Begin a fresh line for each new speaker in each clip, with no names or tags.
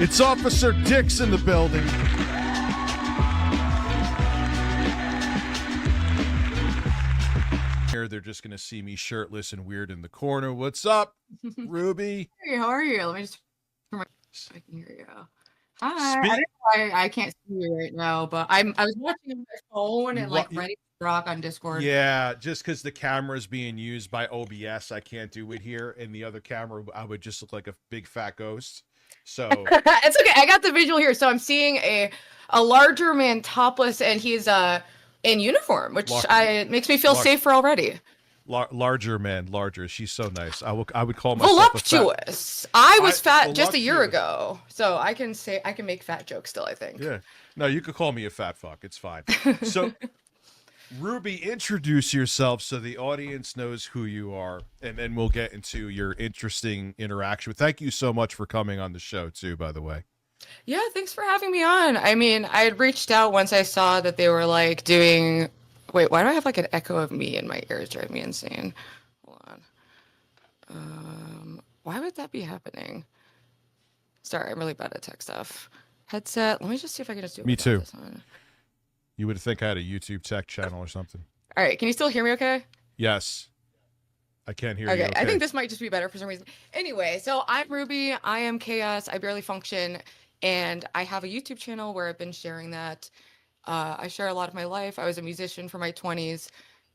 It's Officer Dick's in the building. Here, they're just going to see me shirtless and weird in the corner. What's up, Ruby?
Hey, how are you? Let me just turn my so I can hear you. Hi. I don't know why I can't see you right now, but I was watching on my phone and like ready to rock on Discord.
Yeah, just because the camera's being used by OBS, I can't do it here. And the other camera, I would just look like a big fat ghost. So
it's okay. I got the visual here. So I'm seeing a larger man topless, and he's in uniform, which makes me feel safer already.
Larger man, larger. She's so nice. I would call myself
voluptuous. I was fat just a year ago, so I can make fat jokes still, I think.
Yeah. No, you could call me a fat fuck. It's fine. So, Ruby, introduce yourself so the audience knows who you are, and then we'll get into your interesting interaction. Thank you so much for coming on the show, too, by the way.
Yeah, thanks for having me on. I mean, I had reached out once I saw that they were like doing. Wait, why do I have like an echo of me in my ears? Drive me insane. Hold on. Why would that be happening? Sorry, I'm really bad at tech stuff. Headset. Let me just see if I can just do it.
Me too. You would think I had a YouTube tech channel or something.
All right, can you still hear me okay?
Yes. I can't hear you.
Okay, I think this might just be better for some reason. Anyway, so I'm Ruby. I am chaos. I barely function. And I have a YouTube channel where I've been sharing that. I share a lot of my life. I was a musician for my 20s.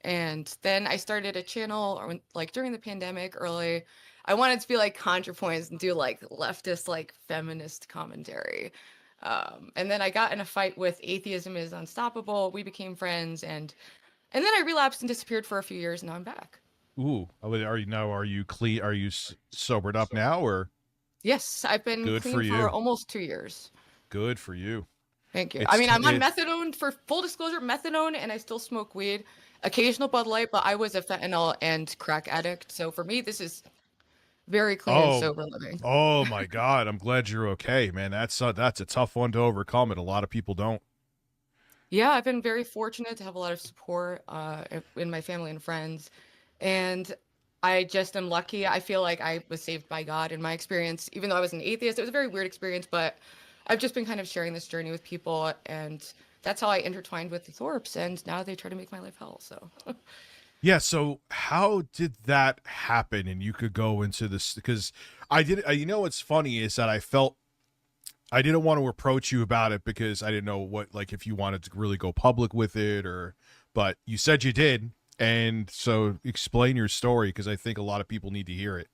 And then I started a channel like during the pandemic early. I wanted to be like ContraPoints and do like leftist, like feminist commentary. And then I got in a fight with Atheism is Unstoppable. We became friends. And then I relapsed and disappeared for a few years. And now I'm back.
Ooh, are you sobered up now, or?
Yes, I've been clean for almost 2 years.
Good for you.
Thank you. I mean, I'm on methadone, for full disclosure, methadone, and I still smoke weed, occasional Bud Light, but I was a fentanyl and crack addict. So for me, this is very clean and sober living.
Oh my God. I'm glad you're okay, man. That's a tough one to overcome, and a lot of people don't.
Yeah, I've been very fortunate to have a lot of support in my family and friends. And I just am lucky. I feel like I was saved by God in my experience. Even though I was an atheist, it was a very weird experience, but I've just been kind of sharing this journey with people, and that's how I intertwined with the Thorpes, and now they try to make my life hell, so.
Yeah, so how did that happen? And you could go into this, because you know what's funny is that I didn't want to approach you about it because I didn't know what, like, if you wanted to really go public with it, but you said you did. And so explain your story, because I think a lot of people need to hear it.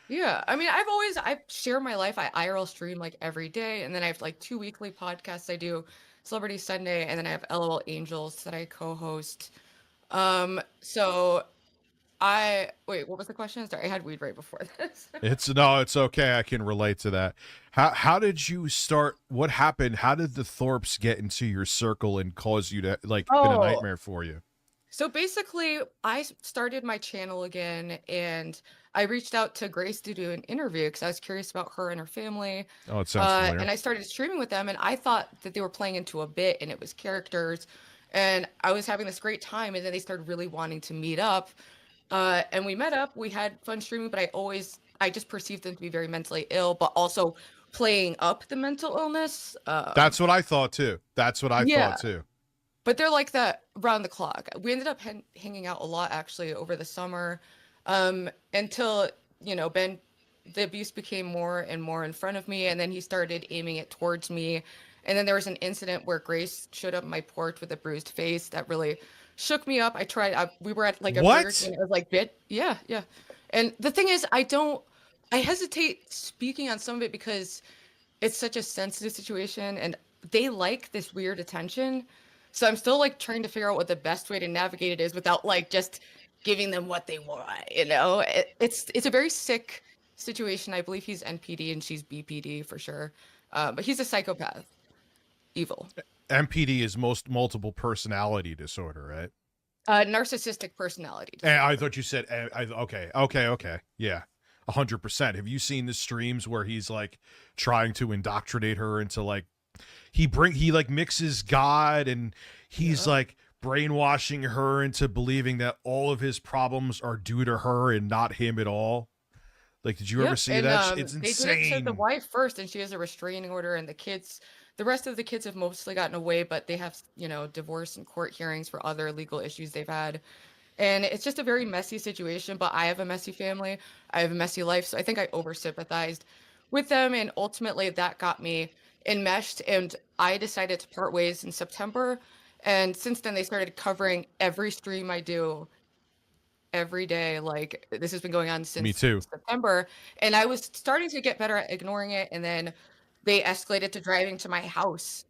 Yeah, I mean, I share my life. I IRL stream like every day, and then I have like 2 weekly podcasts I do, Celebrity Sunday, and then I have LOL Angels that I co-host. So wait, what was the question? Sorry, I had weed right before this.
It's okay. I can relate to that. How did you start? What happened? How did the Thorpes get into your circle and cause you to been a nightmare for you?
So basically, I started my channel again, and I reached out to Grace to do an interview because I was curious about her and her family.
Oh, it sounds familiar.
And I started streaming with them, and I thought that they were playing into a bit, and it was characters. And I was having this great time, and then they started really wanting to meet up. And we met up. We had fun streaming, but I just perceived them to be very mentally ill, but also playing up the mental illness.
That's what I thought, too. Thought, too.
But they're like that round the clock. We ended up hanging out a lot, actually, over the summer, until, the abuse became more and more in front of me, and then he started aiming it towards me. And then there was an incident where Grace showed up on my porch with a bruised face that really shook me up. We were at like a
what?
Burger King. It was like, yeah. And the thing is, I hesitate speaking on some of it because it's such a sensitive situation, and they like this weird attention. So I'm still like trying to figure out what the best way to navigate it is without like just giving them what they want, It's a very sick situation. I believe he's NPD and she's BPD for sure. But he's a psychopath. Evil.
MPD is multiple personality disorder, right?
Narcissistic personality
disorder. I thought you said, okay. Yeah. 100%. Have you seen the streams where he's like trying to indoctrinate her into like, he like mixes God, and he's like brainwashing her into believing that all of his problems are due to her and not him at all. Like, did you ever
Yep,
see
and,
that? It's
they did it to the
insane.
wife first, and she has a restraining order, and the rest of the kids have mostly gotten away, but they have, divorce and court hearings for other legal issues they've had. And it's just a very messy situation, but I have a messy family. I have a messy life, so I think I over sympathized with them, and ultimately that got me enmeshed, and I decided to part ways in September. And since then, they started covering every stream I do every day. Like, this has been going on
Me
since
too.
September, and I was starting to get better at ignoring it, and then they escalated to driving to my house,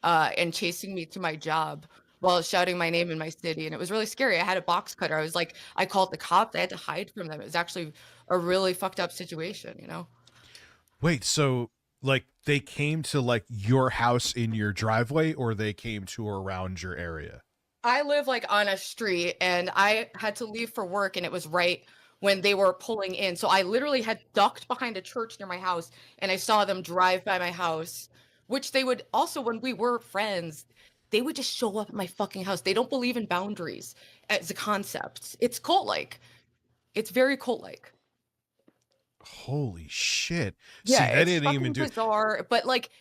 and chasing me to my job while shouting my name in my city, and it was really scary. I had a box cutter. I called the cops. I had to hide from them. It was actually a really fucked up situation, you know?
Wait, so like they came to like your house in your driveway, or they came to around your area?
I live like on a street, and I had to leave for work, and it was right when they were pulling in. So I literally had ducked behind a church near my house, and I saw them drive by my house, which they would also, when we were friends, they would just show up at my fucking house. They don't believe in boundaries as a concept. It's cult like. It's very cult like.
Holy shit.
Yeah,
See, they
it's
didn't even
fucking
do.
bizarre, but like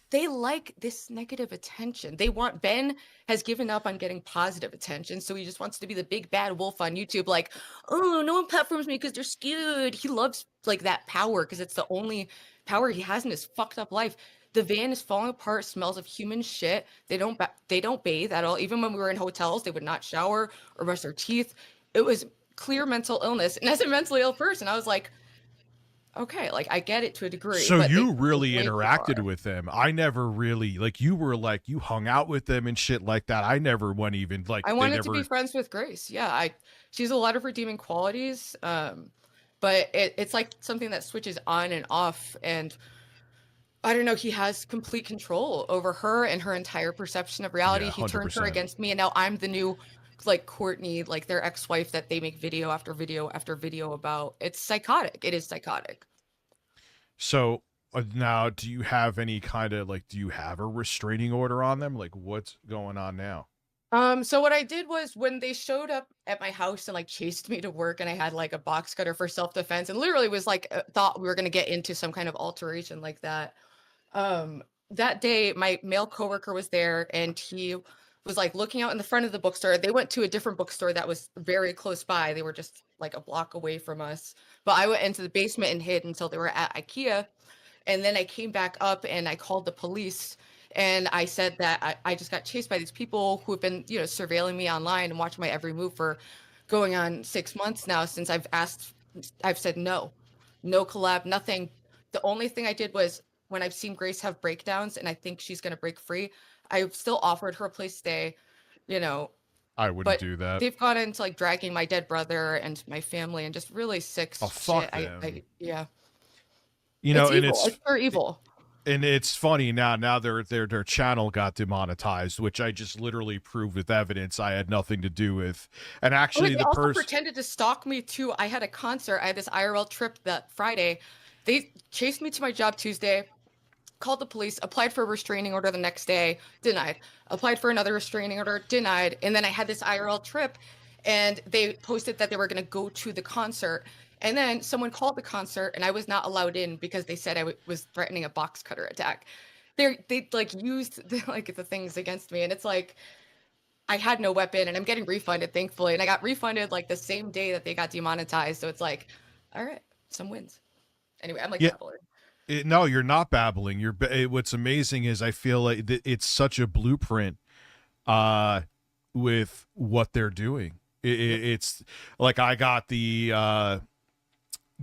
they like this negative attention. Ben has given up on getting positive attention, so he just wants to be the big bad wolf on YouTube, like, oh, no one platforms me because they're scared. He loves like that power because it's the only power he has in his fucked up life. The van is falling apart, smells of human shit. They don't bathe at all. Even when we were in hotels, they would not shower or brush their teeth. It was clear mental illness. And as a mentally ill person, I was like, okay, like I get it to a degree,
So
but they
you
took it
really
way too
interacted
far.
with them. I never really like you were like you hung out with them and shit like that. I never went even like
I
they
wanted to be
never.
friends with Grace. Yeah, she has a lot of redeeming qualities. But it's like something that switches on and off, and I don't know, he has complete control over her and her entire perception of
Yeah,
reality. He turned her
100%.
against me, and now I'm the new like Courtney, like their ex-wife that they make video after video after video about. It's psychotic. It is psychotic.
So now, do you have any kind of like? Do you have a restraining order on them? Like, what's going on now?
So what I did was when they showed up at my house and like chased me to work, and I had like a box cutter for self-defense, and literally was like thought we were gonna get into some kind of alteration like that. That day my male coworker was there, and he was like looking out in the front of the bookstore. They went to a different bookstore that was very close by. They were just like a block away from us. But I went into the basement and hid until they were at IKEA. And then I came back up and I called the police, and I said that I just got chased by these people who have been, surveilling me online and watching my every move for going on 6 months now since I've said no, no collab, nothing. The only thing I did was when I've seen Grace have breakdowns and I think she's going to break free, I've still offered her a place to stay, you know,
I wouldn't
but
do that.
they've gone into like dragging my dead brother and my family and just really sick
Oh
shit.
fuck them.
Yeah,
You know,
it's evil. It's pure evil.
and it's funny now. Now their channel got demonetized, which I just literally proved with evidence I had nothing to do with. And
Oh,
actually,
they
the
also
person.
pretended to stalk me too. I had a concert. I had this IRL trip that Friday. They chased me to my job Tuesday, called the police, applied for a restraining order the next day, denied. Applied for another restraining order, denied. And then I had this IRL trip, and they posted that they were going to go to the concert. And then someone called the concert, and I was not allowed in because they said I was threatening a box cutter attack. They like used like the things against me, and it's like I had no weapon, and I'm getting refunded, thankfully. And I got refunded like the same day that they got demonetized. So it's like, all right, some wins. Anyway, I'm like
Yeah,
babbling.
no, you're not babbling. What's amazing is I feel like it's such a blueprint with what they're doing.
Yep.
It's like I got the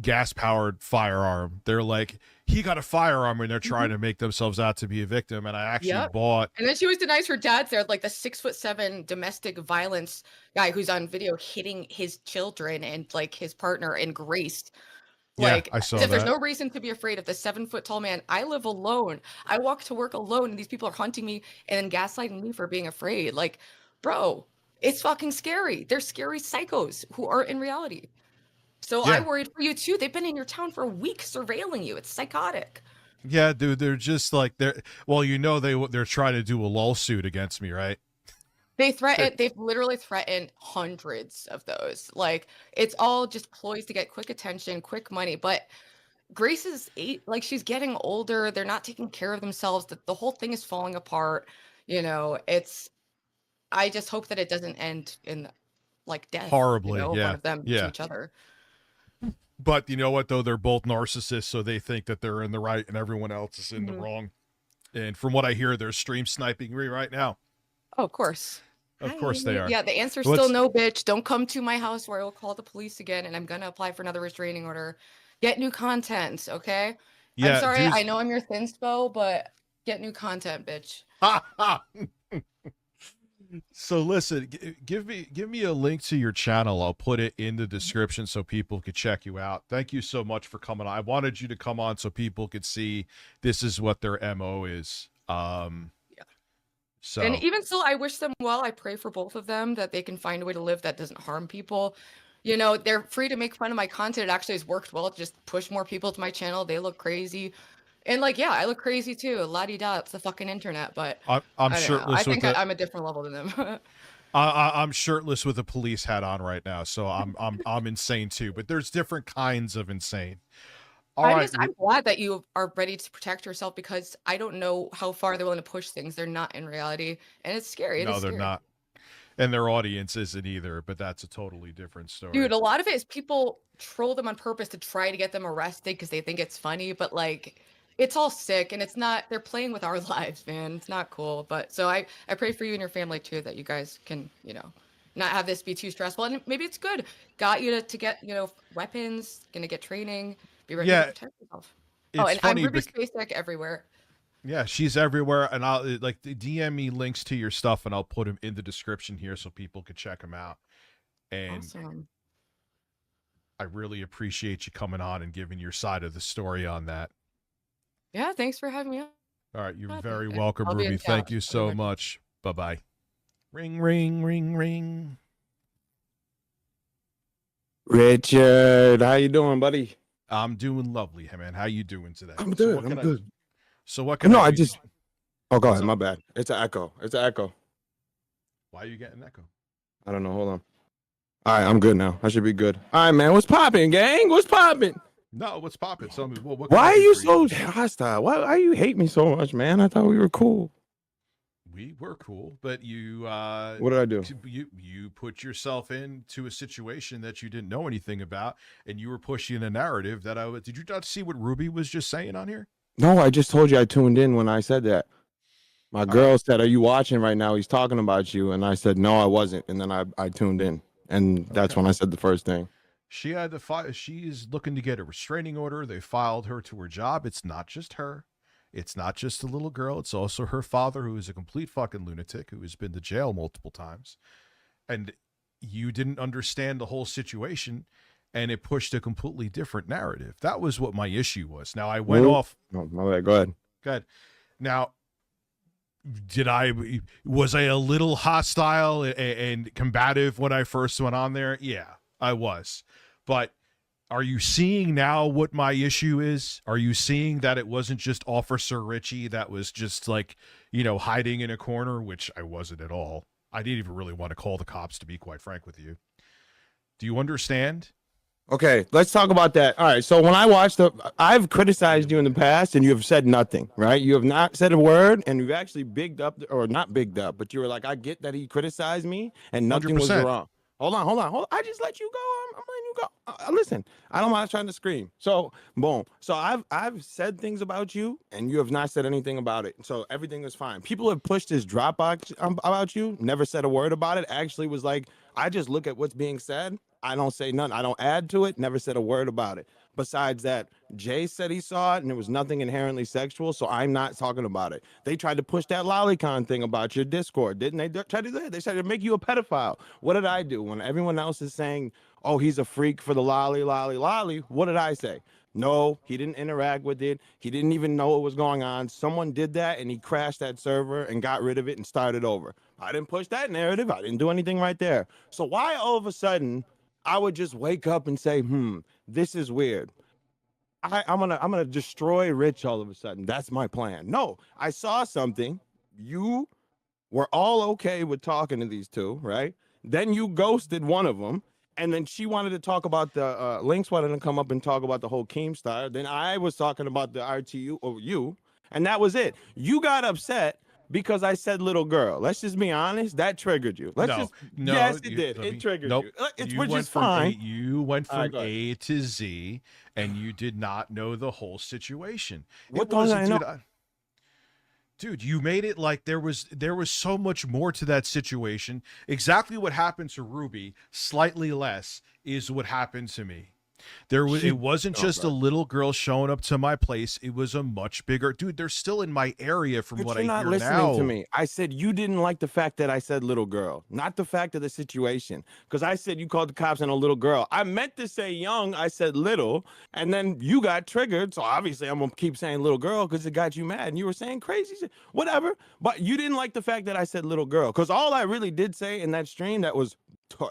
gas powered firearm. They're like, he got a firearm, and they're trying
Mhm.
to make themselves out to be a victim. And I actually
Yep.
bought.
And then she always denies her dad's there, like the 6'7" domestic violence guy who's on video hitting his children and like his partner and Grace.
Yeah,
Like,
I
as
saw
if there's
that.
no reason to be afraid of the 7 foot tall man. I live alone. I walk to work alone, and these people are hunting me and then gaslighting me for being afraid. Like, bro, it's fucking scary. They're scary psychos who are in reality. So I
Yeah,
worried for you too. They've been in your town for a week surveilling you. It's psychotic.
yeah, dude. They're just like they're. Well, they're trying to do a lawsuit against me, right?
They've literally threatened hundreds of those. Like, it's all just ploys to get quick attention, quick money. But Grace is like, she's getting older. They're not taking care of themselves. The whole thing is falling apart. I just hope that it doesn't end in like death,
Horribly.
of one
Yeah.
of them to
Yeah.
each other.
But you know what, though? They're both narcissists, so they think that they're in the right and everyone else is in the wrong. And from what I hear, they're stream sniping me right now.
Oh, of course.
Of course they are.
Yeah, the answer's still no, bitch. Don't come to my house where I will call the police again, and I'm gonna apply for another restraining order. Get new content, okay?
Yeah,
I'm sorry, I know I'm your thinspo, but get new content, bitch.
So listen, give me a link to your channel. I'll put it in the description so people could check you out. Thank you so much for coming on. I wanted you to come on so people could see this is what their MO is. Yeah. So,
and even still, I wish them well. I pray for both of them that they can find a way to live that doesn't harm people. They're free to make fun of my content. It actually has worked well. Just push more people to my channel. They look crazy. And like, yeah, I look crazy too. La-di-da, it's the fucking internet. But
I'm shirtless.
I think I'm a different level than them.
I'm shirtless with a police hat on right now, so I'm insane too. But there's different kinds of insane.
I'm glad that you are ready to protect yourself, because I don't know how far they're willing to push things. They're not in reality, and it's scary.
No, they're not. And their audience isn't either, but that's a totally different story.
Dude, a lot of it is people troll them on purpose to try to get them arrested because they think it's funny, but like, it's all sick, and it's not. They're playing with our lives, man. It's not cool. But so I pray for you and your family too, that you guys can, not have this be too stressful. And maybe it's good. Got you to get, weapons, gonna get training, be ready to protect yourself. And I'm Ruby SpaceTech everywhere.
Yeah, she's everywhere, and I'll DM me links to your stuff, and I'll put them in the description here so people could check them out. And
awesome.
I really appreciate you coming on and giving your side of the story on that.
Yeah, thanks for having me on.
All right, you're very welcome, Ruby. Thank you so much. Bye-bye. Ring, ring, ring, ring.
Richard, how you doing, buddy?
I'm doing lovely, hey man. How you doing today?
I'm good. I'm good.
So what can I do?
Oh, go ahead. My bad. It's an echo.
Why are you getting an echo?
I don't know. Hold on. All right, I'm good now. I should be good. All right, man. What's popping, gang? What's popping?
No, what's popping? Tell me. Well,
why are you so hostile? Why you hate me so much, man? I thought we were cool.
We were cool, but you.
What did I do?
You put yourself into a situation that you didn't know anything about, and you were pushing a narrative that I was. Did you not see what Ruby was just saying on here?
No, I just told you I tuned in when I said that. My girl said, "Are you watching right now? He's talking about you," and I said, "No, I wasn't." And then I tuned in, and that's when I said the first thing.
She had to file. She's looking to get a restraining order. They filed her to her job. It's not just her. It's not just the little girl. It's also her father, who is a complete fucking lunatic, who has been to jail multiple times. And you didn't understand the whole situation, and it pushed a completely different narrative. That was what my issue was. Now, I went off.
Oh, my bad. Go ahead.
Go ahead. Now, was I a little hostile and combative when I first went on there? Yeah, I was. But are you seeing now what my issue is? Are you seeing that it wasn't just Officer Richie that was just like, hiding in a corner, which I wasn't at all. I didn't even really want to call the cops, to be quite frank with you. Do you understand?
Okay, let's talk about that. All right, so when I watched I've criticized you in the past, and you have said nothing, right? You have not said a word, and you've actually bigged up, or not bigged up, but you were like, I get that he criticized me, and nothing 100%. Was wrong. Hold on. I just let you go. I'm letting you go. Listen, I don't mind trying to scream. So, boom. So I've said things about you, and you have not said anything about it. So everything is fine. People have pushed this Dropbox about you, never said a word about it. Actually was like, I just look at what's being said. I don't say nothing. I don't add to it. Never said a word about it. Besides that, Jay said he saw it, and it was nothing inherently sexual, so I'm not talking about it. They tried to push that lolicon thing about your Discord, didn't they? They tried to make you a pedophile. What did I do? When everyone else is saying, oh, he's a freak for the lolly, what did I say? No, he didn't interact with it. He didn't even know what was going on. Someone did that, and he crashed that server and got rid of it and started over. I didn't push that narrative. I didn't do anything right there. So why all of a sudden I would just wake up and say, this is weird. I'm gonna destroy Rich all of a sudden. That's my plan. No, I saw something. You were all okay with talking to these two, right? Then you ghosted one of them, and then she wanted to talk about the Lynx wanted to come up and talk about the whole Keemstar. Then I was talking about the RTU or you, and that was it. You got upset because I said little girl. Let's just be honest. That triggered you.
No,
Yes, it did. It triggered
nope.
you. It's
You
which
went
is
from
fine.
you went
All right,
from
go ahead.
A to Z, and you did not know the whole situation.
What
It
don't
wasn't,
I know?
dude, you made it like there was so much more to that situation. Exactly what happened to Ruby, slightly less, is what happened to me. It wasn't just a little girl showing up to my place. It was a much bigger dude. They're still in my area from
But
what
you're
I
not
hear
listening
now.
to me. I said you didn't like the fact that I said little girl, not the fact of the situation. Because I said you called the cops on a little girl. I meant to say young. I said little, and then you got triggered. So obviously I'm gonna keep saying little girl because it got you mad, and you were saying crazy shit, whatever. But you didn't like the fact that I said little girl, because all I really did say in that stream that was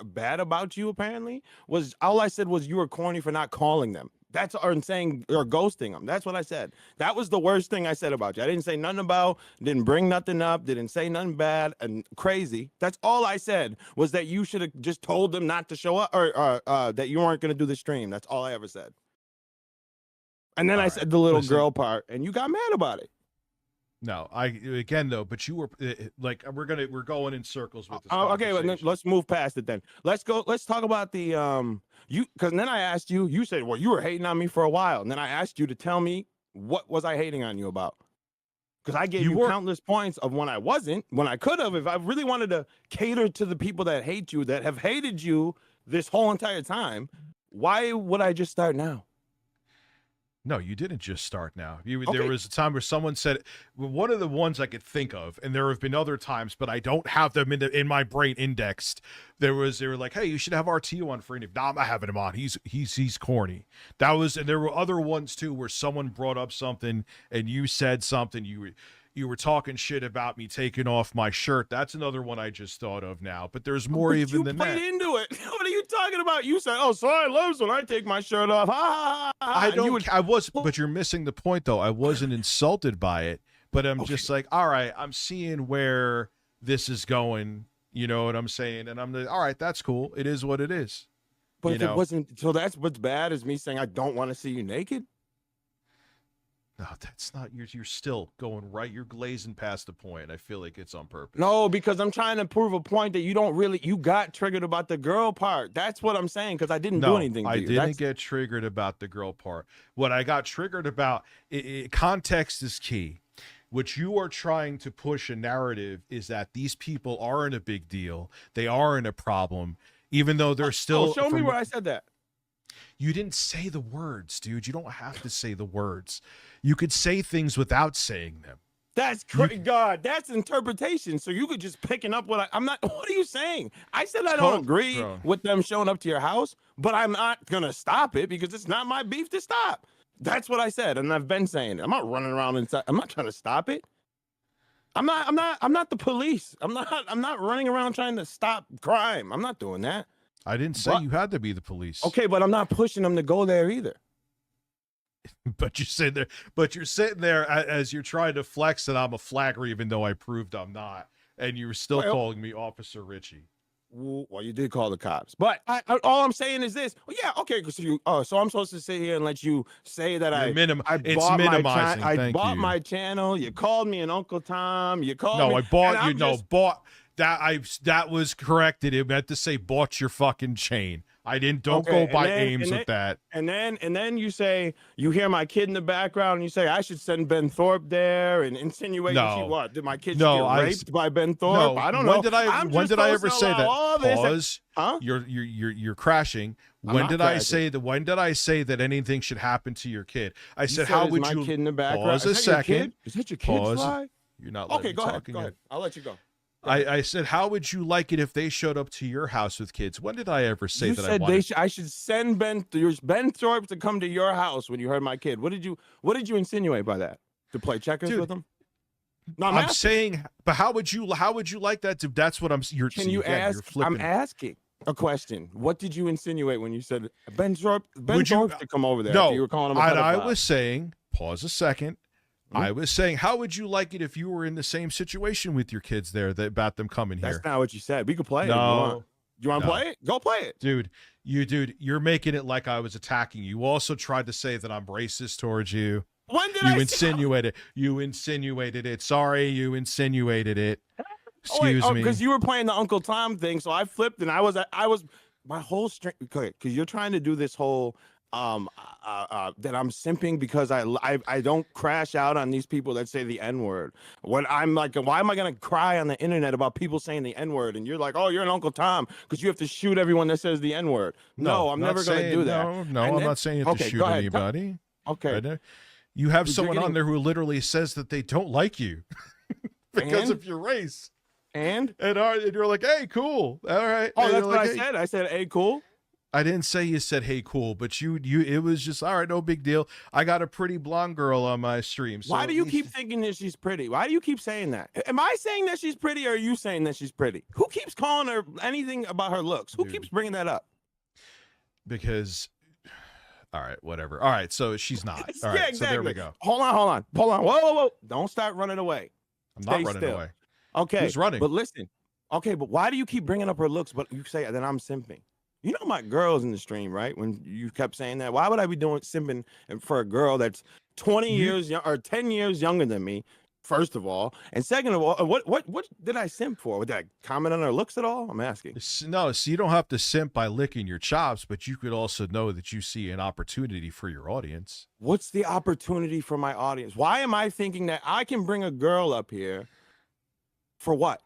bad about you apparently was all I said was you were corny for not calling them. That's or saying or ghosting them. That's what I said. That was the worst thing I said about you. I didn't say nothing about, didn't bring nothing up, didn't say nothing bad and crazy. That's all I said was that you should have just told them not to show up or that you weren't going to do the stream. That's all I ever said. And then I said the little girl part, and you got mad about it.
No, but you were like we're going in circles with this.
Okay, well, let's move past it then. Let's talk about the you, because then I asked you. You said, well, you were hating on me for a while, and then I asked you to tell me what was I hating on you about. Because I gave you countless points of when I wasn't, when I could have. If I really wanted to cater to the people that hate you, that have hated you this whole entire time, why would I just start now?
No, you didn't just start now. There was a time where someone said, one of the ones I could think of, and there have been other times, but I don't have them in my brain indexed. They were like, hey, you should have RTU on for interview. No, I'm not having him on. He's corny. That was, and there were other ones too where someone brought up something and you said something. You were talking shit about me taking off my shirt. That's another one I just thought of now. But there's more even than that.
You played into it. What are you talking about? You said, "Oh, so I love when I take my shirt off."
But you're missing the point, though. I wasn't insulted by it, but I'm just like, all right, I'm seeing where this is going. You know what I'm saying? And I'm like, all right, that's cool. It is what it is.
But if it wasn't, so that's what's bad is me saying I don't want to see you naked.
No, that's not. You're still going right. You're glazing past the point. I feel like it's on purpose.
No, because I'm trying to prove a point that you got triggered about the girl part. That's what I'm saying, because I didn't do anything to you.
I didn't get triggered about the girl part. What I got triggered about, context is key. What you are trying to push a narrative is that these people aren't a big deal. They aren't a problem, even though they're still.
Show me where I said that.
You didn't say the words, dude. You don't have to say the words. You could say things without saying them.
That's God. That's interpretation. So you could just picking up what I'm not. What are you saying? I said I don't agree with them showing up to your house, but I'm not gonna stop it because it's not my beef to stop. That's what I said, and I've been saying it. I'm not running around inside. I'm not trying to stop it. I'm not the police. I'm not running around trying to stop crime. I'm not doing that.
I didn't say you had to be the police.
Okay, but I'm not pushing them to go there either.
But you're sitting there as you're trying to flex that I'm a flagger, even though I proved I'm not, and you were still calling me Officer Richie.
Well, you did call the cops, but all I'm saying is this. Well, yeah, okay. So I'm supposed to sit here and let you say that I bought my channel. You called me an Uncle Tom. You called me.
No, I bought you. No, bought. That was corrected. It meant to say bought your fucking chain. I didn't. Don't go by names with that.
And then you say you hear my kid in the background, and you say I should send Ben Thorpe there, and insinuate did my kid get raped by Ben Thorpe?
No,
I don't know.
When did I ever say that? Pause.
Huh?
You're crashing. When did I say that anything should happen to your kid? I said, how would you?
Kid in the background.
Pause a second.
Is that your kid? Fly?
You're not. Okay,
go ahead. I'll let you go.
I said, how would you like it if they showed up to your house with kids? When did I ever say that?
I should send Ben Thorpe to come to your house when you heard my kid. What did you insinuate by that? To play checkers with him?
No, I'm saying, but how would you like that? That's what I'm.
I'm asking a question. What did you insinuate when you said Ben Thorpe to come over there?
No,
you were calling him
I was saying. Pause a second. I was saying, how would you like it if you were in the same situation with your kids there about them coming here?
That's not what you said. We could play it.
No.
You want to play it? Go play it.
Dude, you're making it like I was attacking you. You also tried to say that I'm racist towards you.
When did
You
I
insinuated You insinuated it. Sorry, you insinuated it. Excuse me.
Because you were playing the Uncle Tom thing, so I flipped and I was my whole string. Okay, because you're trying to do this whole that I'm simping because I don't crash out on these people that say the N-word. When I'm like, why am I gonna cry on the internet about people saying the N-word? And you're like, oh, you're an Uncle Tom because you have to shoot everyone that says the N-word. No, I'm never gonna do that.
No, I'm not saying you have to shoot anybody.
Okay.
You have someone on there who literally says that they don't like you because of your race. And you're like, hey, cool. All right.
Oh, that's what I said. I said, hey, cool.
I didn't say you said, hey, cool, but it was just, all right, no big deal. I got a pretty blonde girl on my stream. So
why do you keep thinking that she's pretty? Why do you keep saying that? Am I saying that she's pretty or are you saying that she's pretty? Who keeps calling her anything about her looks? Who keeps bringing that up?
Because, all right, whatever. All right, so she's not. All right,
exactly.
So there we go.
Hold on. Whoa. Don't start running away.
I'm not running away.
Okay.
Who's running?
But listen. Okay, but why do you keep bringing up her looks, but you say that I'm simping? You know my girl's in the stream, right? When you kept saying that, why would I be doing simping for a girl that's 20 years or 10 years younger than me? First of all, and second of all, what did I simp for? Did I comment on her looks at all? I'm asking.
No, so you don't have to simp by licking your chops, but you could also know that you see an opportunity for your audience.
What's the opportunity for my audience? Why am I thinking that I can bring a girl up here for what?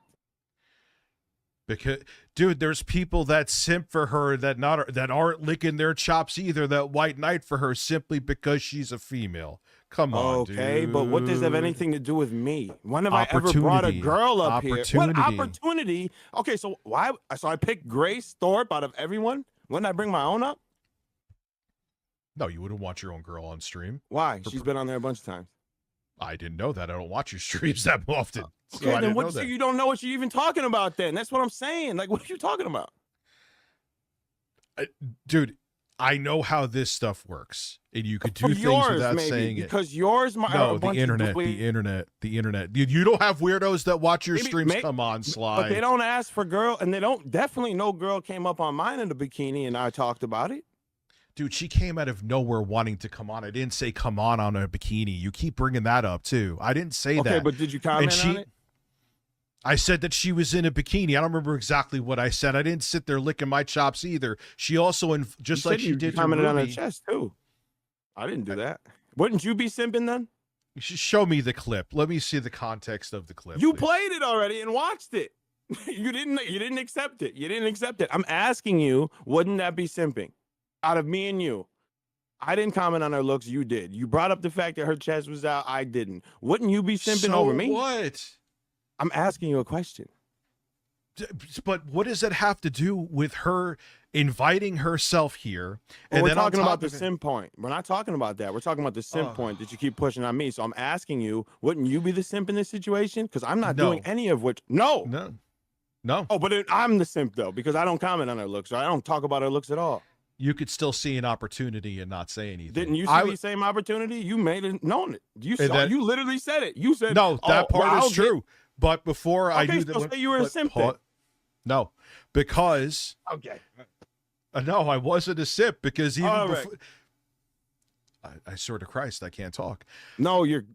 Because, dude, there's people that simp for her that aren't licking their chops either, that white knight for her simply because she's a female. Come on,
okay,
dude.
but what does that have anything to do with me? When have I ever brought a girl up here? What opportunity? Okay, so why? So I picked Grace Thorpe out of everyone. Wouldn't I bring my own up?
No, you wouldn't want your own girl on stream.
Why? She's been on there a bunch of times.
I didn't know that. I don't watch your streams that often.
Okay, so then what? So you don't know what you're even talking about then? That's what I'm saying. Like, what are you talking about?
Dude, I know how this stuff works, and you could do things without saying it.
Because yours,
the internet. You don't have weirdos that watch your streams. Come on, Sly.
But they don't ask for girl, and they don't. Definitely, no girl came up on mine in a bikini, and I talked about it.
Dude, she came out of nowhere wanting to come on. I didn't say come on a bikini. You keep bringing that up too. I didn't say that.
Okay, but did you comment on it?
I said that she was in a bikini. I don't remember exactly what I said. I didn't sit there licking my chops either. She also, just like she did,
commented on her chest too. I didn't do that. Wouldn't you be simping then?
You should show me the clip. Let me see the context of the clip.
You played it already and watched it. You didn't accept it. You didn't accept it. I'm asking you, wouldn't that be simping? Out of me and you. I didn't comment on her looks. You did. You brought up the fact that her chest was out. I didn't. Wouldn't you be simping over me?
What?
I'm asking you a question.
But what does that have to do with her inviting herself here?
And we're talking about the simp point. We're not talking about that. We're talking about the simp point that you keep pushing on me. So I'm asking you, wouldn't you be the simp in this situation? Because I'm not doing any of which. No. Oh, but I'm the simp though, because I don't comment on her looks. Or I don't talk about her looks at all.
You could still see an opportunity and not say anything.
Didn't you see the same opportunity? You made it known it. You literally said it. You said
no. That part is true. But before I do
that, say you were a simp.
No, because no, I wasn't a simp because even before. I swear to Christ, I can't talk.
No, your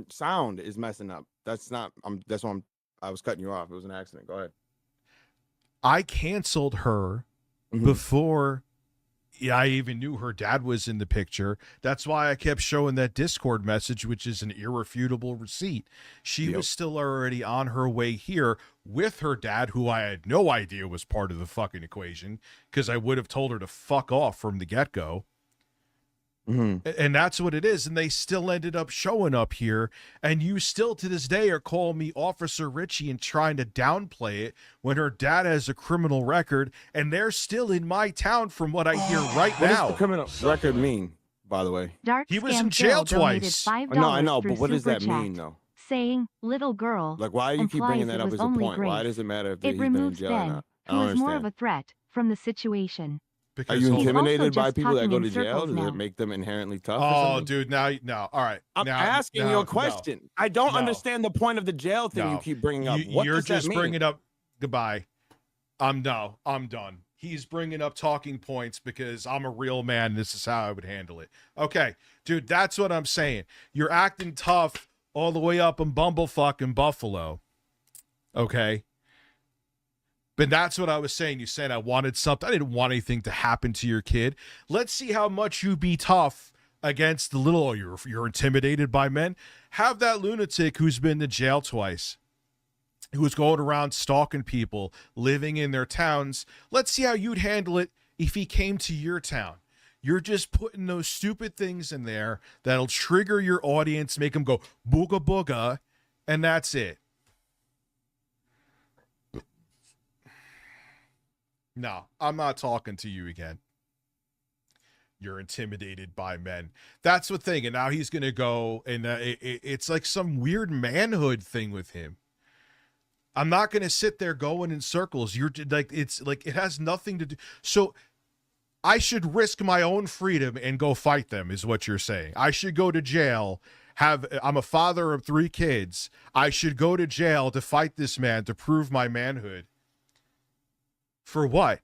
sound is messing up. That's not. That's why I was cutting you off. It was an accident. Go ahead.
I canceled her. Before I even knew her dad was in the picture. That's why I kept showing that Discord message, which is an irrefutable receipt. She was still already on her way here with her dad, who I had no idea was part of the fucking equation, because I would have told her to fuck off from the get-go. And that's what it is. And they still ended up showing up here. And you still to this day are calling me Officer Richie and trying to downplay it when her dad has a criminal record. And they're still in my town from what I hear right now.
What does the criminal record mean, by the way?
He was in jail twice.
No, I know, but what does that mean, though?
Saying little girl.
Like, why do you keep bringing that up as a point? Why does it matter if he's been in jail or not?
Who was more of a threat from the situation.
Are you
hold on.
He's
intimidated
also
by
just
people that
talking
go
in
to jail?
circles
Does
now.
it make them inherently tough or
Oh,
something?
dude, now, all right.
I'm
Now,
asking you
now,
a question. I don't understand the point of the jail thing you keep bringing up. What
You're
does that
just
mean?
bringing up. Goodbye. I'm done. He's bringing up talking points because I'm a real man. This is how I would handle it. Okay, dude, that's what I'm saying. You're acting tough all the way up in Bumblefuck in Buffalo. Okay. But that's what I was saying. You said I wanted something. I didn't want anything to happen to your kid. Let's see how much you be tough against the little, oh, you're intimidated by men. Have that lunatic who's been to jail twice, who's going around stalking people, living in their towns. Let's see how you'd handle it if he came to your town. You're just putting those stupid things in there that'll trigger your audience, make them go booga booga, and that's it. No, I'm not talking to you again. You're intimidated by men. That's the thing. And now he's going to go, and it's like some weird manhood thing with him. I'm not going to sit there going in circles. You're like, it's like, it has nothing to do. So I should risk my own freedom and go fight them is what you're saying. I should go to jail. I'm a father of 3 kids. I should go to jail to fight this man, to prove my manhood. For what?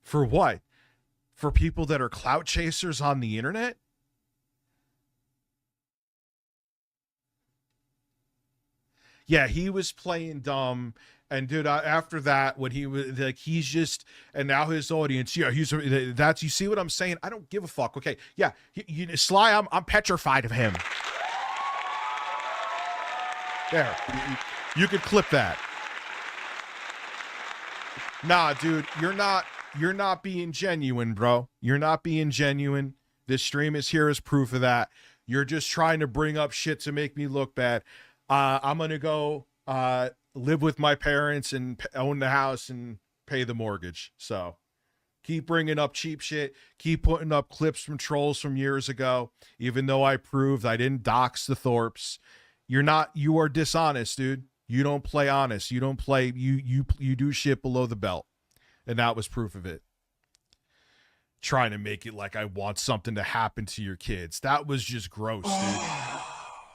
For what? For people that are clout chasers on the internet? Yeah, he was playing dumb. And dude, after that, when he was like, he's just, and now his audience, yeah, that's, you see what I'm saying? I don't give a fuck. Okay. Yeah. Sly, I'm petrified of him. There. You could clip that. Nah, dude, you're not being genuine, bro. You're not being genuine. This stream is here as proof of that. You're just trying to bring up shit to make me look bad. I'm going to go live with my parents and own the house and pay the mortgage. So keep bringing up cheap shit. Keep putting up clips from trolls from years ago, even though I proved I didn't dox the Thorpes. You are dishonest, dude. You don't play honest. You don't play, you do shit below the belt. And that was proof of it. Trying to make it like I want something to happen to your kids. That was just gross, dude.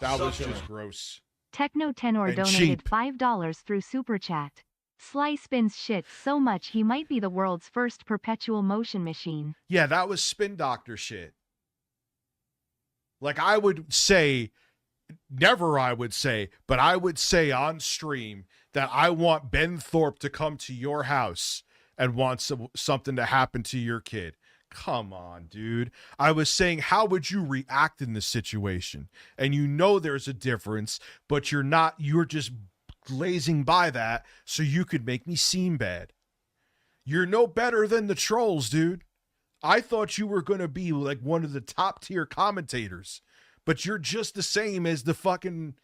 That was just gross.
Techno Tenor
And
donated
cheap.
$5 through Super Chat. Sly spins shit so much he might be the world's first perpetual motion machine.
Yeah, that was spin doctor shit. Like I would say, never I would say, but I would say on stream that I want Ben Thorpe to come to your house and want something to happen to your kid. Come on, dude. I was saying, how would you react in this situation? And you know there's a difference, but you're just glazing by that so you could make me seem bad. You're no better than the trolls, dude. I thought you were going to be like one of the top tier commentators, but you're just the same as the fucking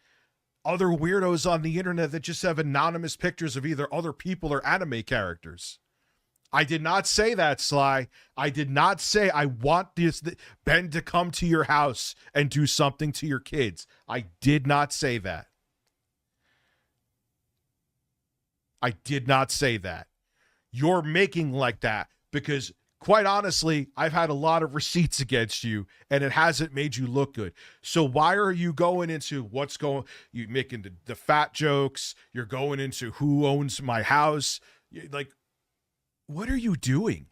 other weirdos on the internet that just have anonymous pictures of either other people or anime characters. I did not say that, Sly. I did not say I want Ben to come to your house and do something to your kids. I did not say that. I did not say that. You're making like that because, quite honestly, I've had a lot of receipts against you and it hasn't made you look good. So why are you going into you making the fat jokes? You're going into who owns my house? Like, what are you doing?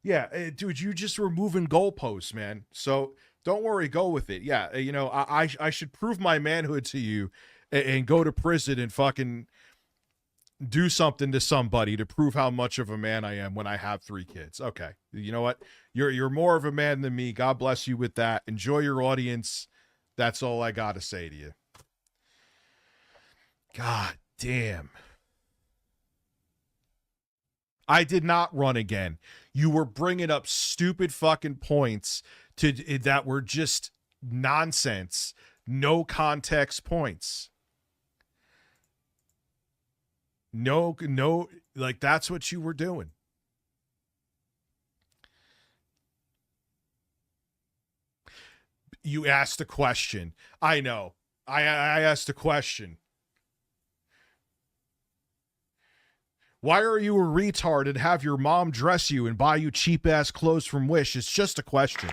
Yeah, dude, you just were moving goalposts, man. So don't worry, go with it. Yeah, I should prove my manhood to you and go to prison and fucking do something to somebody to prove how much of a man I am when I have 3 kids. Okay, you know what? You're more of a man than me. God bless you with that. Enjoy your audience. That's all I got to say to you. God damn. I did not run again. You were bringing up stupid fucking points that were just nonsense, no context points. No, like that's what you were doing. You asked a question. I know. I asked a question. Why are you a retard and have your mom dress you and buy you cheap ass clothes from Wish? It's just a question.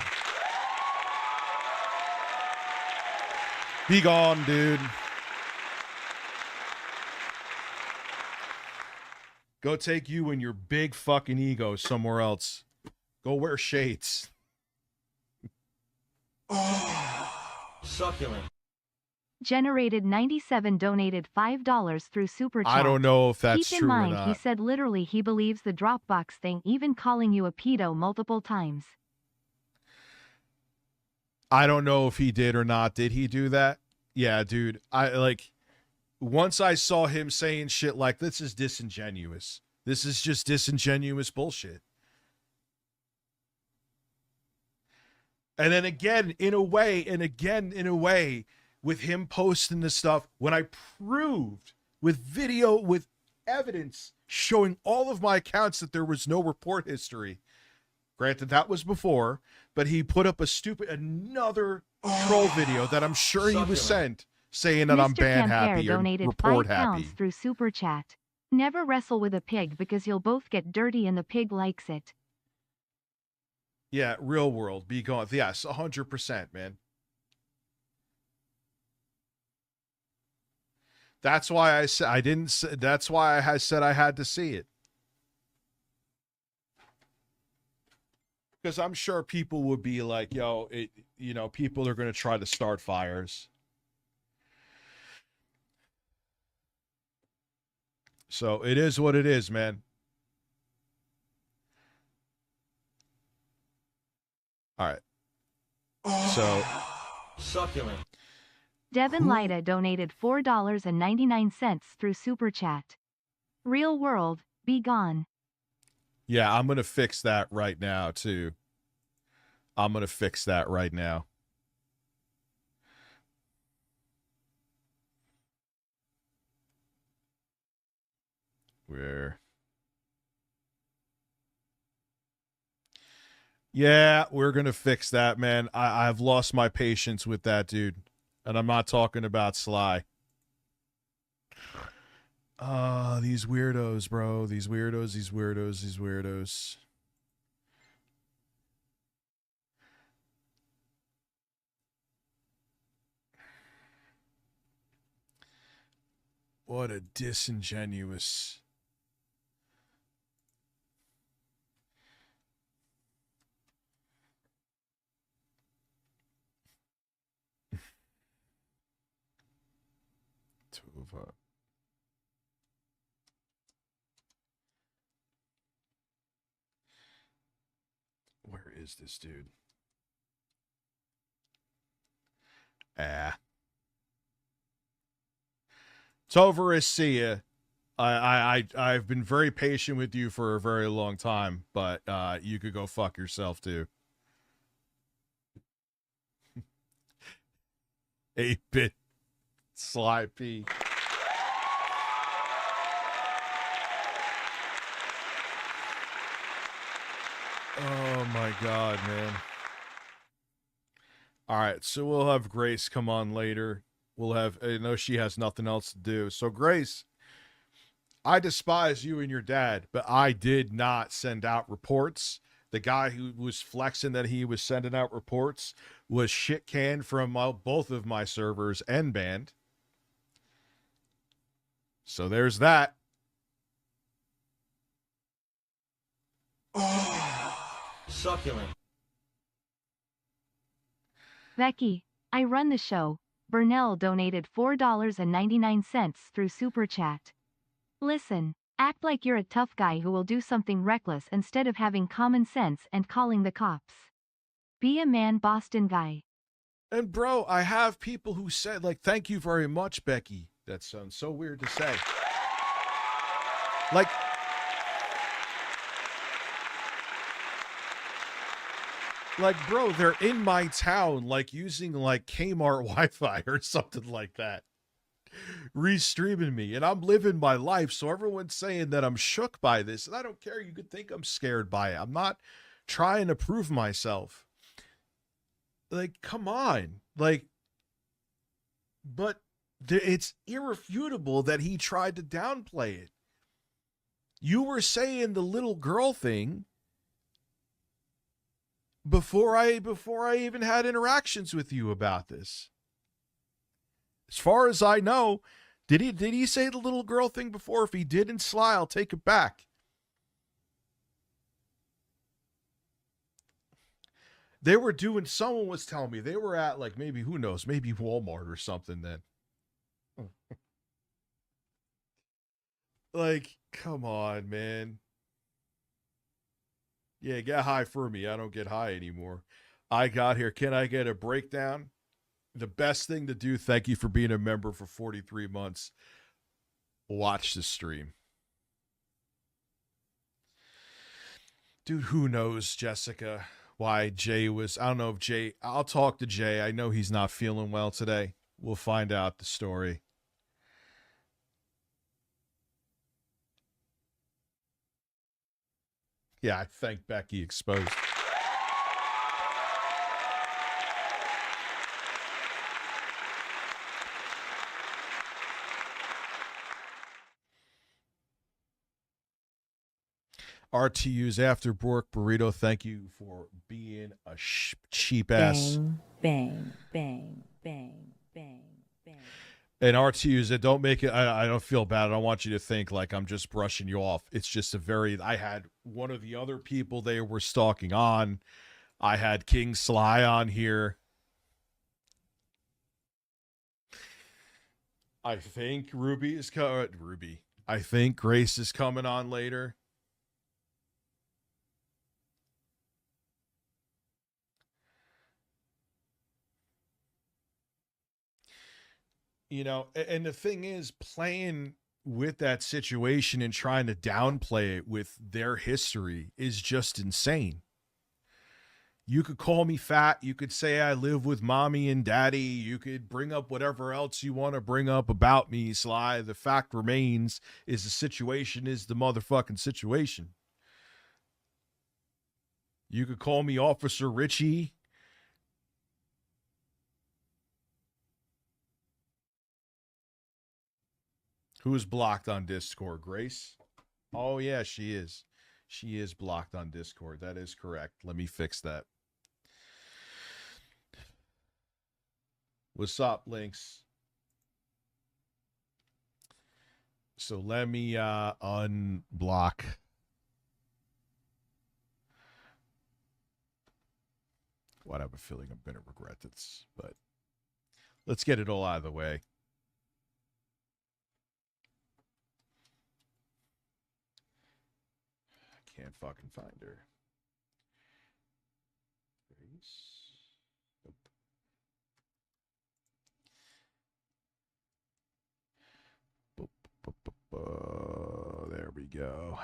Be gone, dude. Go take you and your big fucking ego somewhere else. Go wear shades.
Succulent.
Generated 97 donated $5 through Super Chat.
I don't know if that's
Keep in
true
mind,
or not.
he said literally he believes the Dropbox thing, even calling you a pedo multiple times.
I don't know if he did or not. Did he do that? Yeah, dude. Once I saw him saying shit like, this is disingenuous. This is just disingenuous bullshit. And then again, in a way, and again, in a way, with him posting this stuff, when I proved with video, with evidence showing all of my accounts that there was no report history. Granted, that was before, but he put up another troll video that I'm sure he was sent saying that I'm
Mr.
ban
Kemper
happy or
donated
report
5 pounds
happy.
through Super Chat. Never wrestle with a pig because you'll both get dirty and the pig likes it.
Yeah, real world, be gone. Yes, 100%, man. That's why I said I didn't. That's why I said I had to see it, because I'm sure people would be like, "Yo, people are going to try to start fires." So it is what it is, man. All right. So
Succulent.
Devin Lida donated $4.99 through Super Chat. Real world, be gone.
yeah, I'm going to fix that right now too. I'm going to fix that right now. Where? Yeah, we're going to fix that, man. I've lost my patience with that dude. And I'm not talking about Sly. These weirdos, bro. These weirdos. What a disingenuous. Tuva. Where is this dude? Tova, see ya. I've been very patient with you for a very long time, but you could go fuck yourself too. 8-bit Sly P. Oh my god, man. All right, so we'll have Grace come on later. I know she has nothing else to do. So Grace, I despise you and your dad, but I did not send out reports. The guy who was flexing that he was sending out reports was shit canned from both of my servers and banned. So there's that.
Succulent.
Becky, I run the show. Burnell donated $4.99 through Super Chat. Listen, act like you're a tough guy who will do something reckless instead of having common sense and calling the cops. Be a man, Boston guy.
And bro, I have people who said, like, thank you very much, Becky. That sounds so weird to say. Like, bro, they're in my town, like, using, like, Kmart Wi-Fi or something like that. Restreaming me, and I'm living my life, so everyone's saying that I'm shook by this, and I don't care. You could think I'm scared by it. I'm not trying to prove myself. Like, come on. Like, But it's irrefutable that he tried to downplay it. You were saying the little girl thing before I even had interactions with you about this. As far as I know, did he say the little girl thing before? If he didn't, Sly, I'll take it back. They were doing, someone was telling me they were at, like, maybe, who knows, maybe Walmart or something then. Like, come on, man. Yeah, get high for me. I don't get high anymore. I got here. Can I get a breakdown? The best thing to do, thank you for being a member for 43 months. Watch the stream. Dude, who knows, Jessica, why Jay was, I don't know if Jay, I'll talk to Jay. I know he's not feeling well today. We'll find out the story. Yeah, I thank Becky Exposed. RTU's After Bork Burrito, thank you for being a cheap ass.
Bang, bang, bang, bang, bang.
And RTUs that don't make it, I don't feel bad. I don't want you to think like I'm just brushing you off. It's just I had one of the other people they were stalking on. I had King Sly on here. I think Ruby is Ruby. I think Grace is coming on later. You know, and the thing is, playing with that situation and trying to downplay it with their history is just insane. You could call me fat. You could say I live with mommy and daddy. You could bring up whatever else you want to bring up about me, Sly. The fact remains is the situation is the motherfucking situation. You could call me Officer Richie. Who is blocked on Discord? Grace? Oh, yeah, she is. She is blocked on Discord. That is correct. Let me fix that. What's up, Lynx? So let me unblock. What I have a feeling I'm going to regret this, but let's get it all out of the way. Can't fucking find her. Nope. There we go.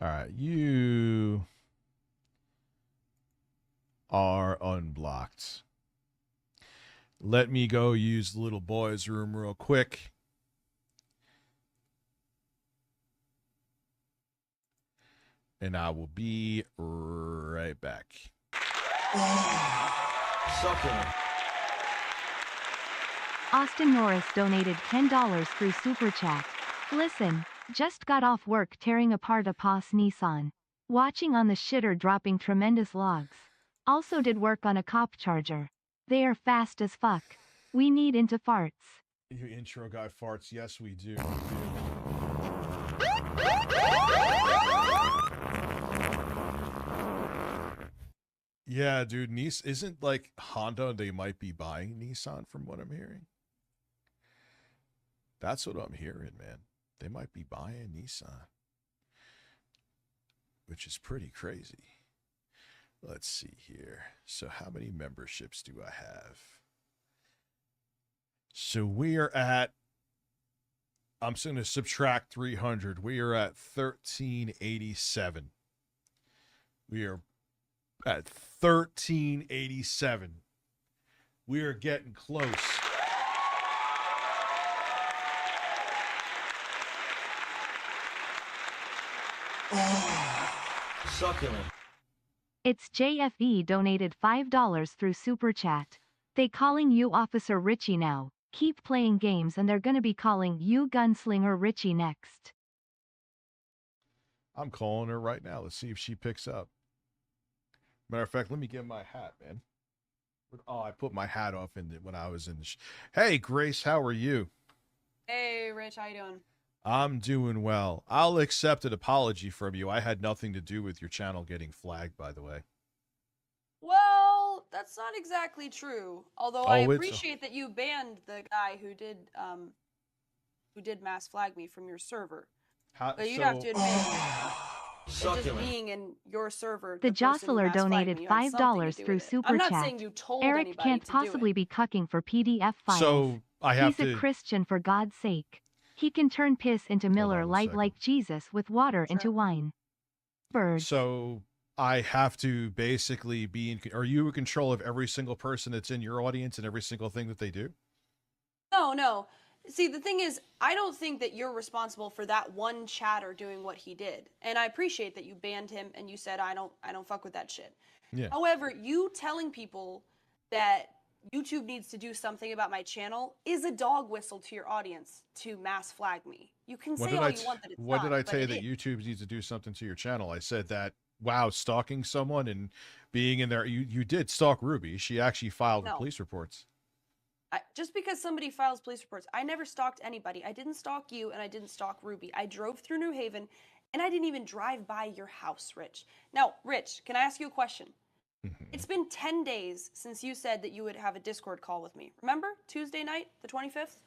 All right, you are unblocked. Let me go use the little boy's room real quick. And I will be right back.
Austin Norris donated $10 through Super Chat. Listen, just got off work tearing apart a POS Nissan. Watching on the shitter dropping tremendous logs. Also did work on a cop charger. They are fast as fuck. We need into farts.
You intro guy farts. Yes, we do. Yeah, dude. Nissan isn't like Honda. They might be buying Nissan from what I'm hearing. That's what I'm hearing, man. They might be buying Nissan, which is pretty crazy. Let's see here. So how many memberships do I have? So we are at, I'm just going to subtract 300. We are at 1387. We are at 1387. We are getting close.
Succulent.
It's JFE donated $5 through Super Chat. They calling you Officer Richie now. Keep playing games and they're gonna be calling you Gunslinger Richie next.
I'm calling her right now. Let's see if she picks up. Matter of fact, let me get my hat, man. Oh, I put my hat off when I was in the Hey, Grace, how are you?
Hey, Rich, how you doing?
I'm doing well. I'll accept an apology from you. I had nothing to do with your channel getting flagged, by the way.
Well, that's not exactly true. Although I
Oh, it's-
appreciate that you banned the guy who did mass flag me from your server.
How,
But you'd
so,
have to admit that just being in your server,
The
person who
Jostler
mass flagged
donated
me, you had something
$5
to do
through
with it.
Super
I'm not
Chat.
saying you told
Eric
anybody
can't
to
possibly
do it.
be cucking for PDF files.
so I have
He's
to.
a Christian for God's sake. He can turn piss into Miller
on a
Lite
second.
like Jesus with water into wine. Birds.
So I have to basically be in. Are you in control of every single person that's in your audience and every single thing that they do?
No. See, the thing is, I don't think that you're responsible for that one chatter doing what he did. And I appreciate that you banned him and you said I don't fuck with that shit.
Yeah.
However, you telling people that YouTube needs to do something about my channel is a dog whistle to your audience to mass flag me. You can say all you want that it's
What did
not,
I
but
tell you
it
that
is.
YouTube needs to do something to your channel? I said that, wow, stalking someone and being in there. You did stalk Ruby. She actually filed
No.
police reports.
Just because somebody files police reports, I never stalked anybody. I didn't stalk you and I didn't stalk Ruby. I drove through New Haven and I didn't even drive by your house, Rich. Now, Rich, can I ask you a question? It's been 10 days since you said that you would have a Discord call with me. Remember? Tuesday night, the 25th?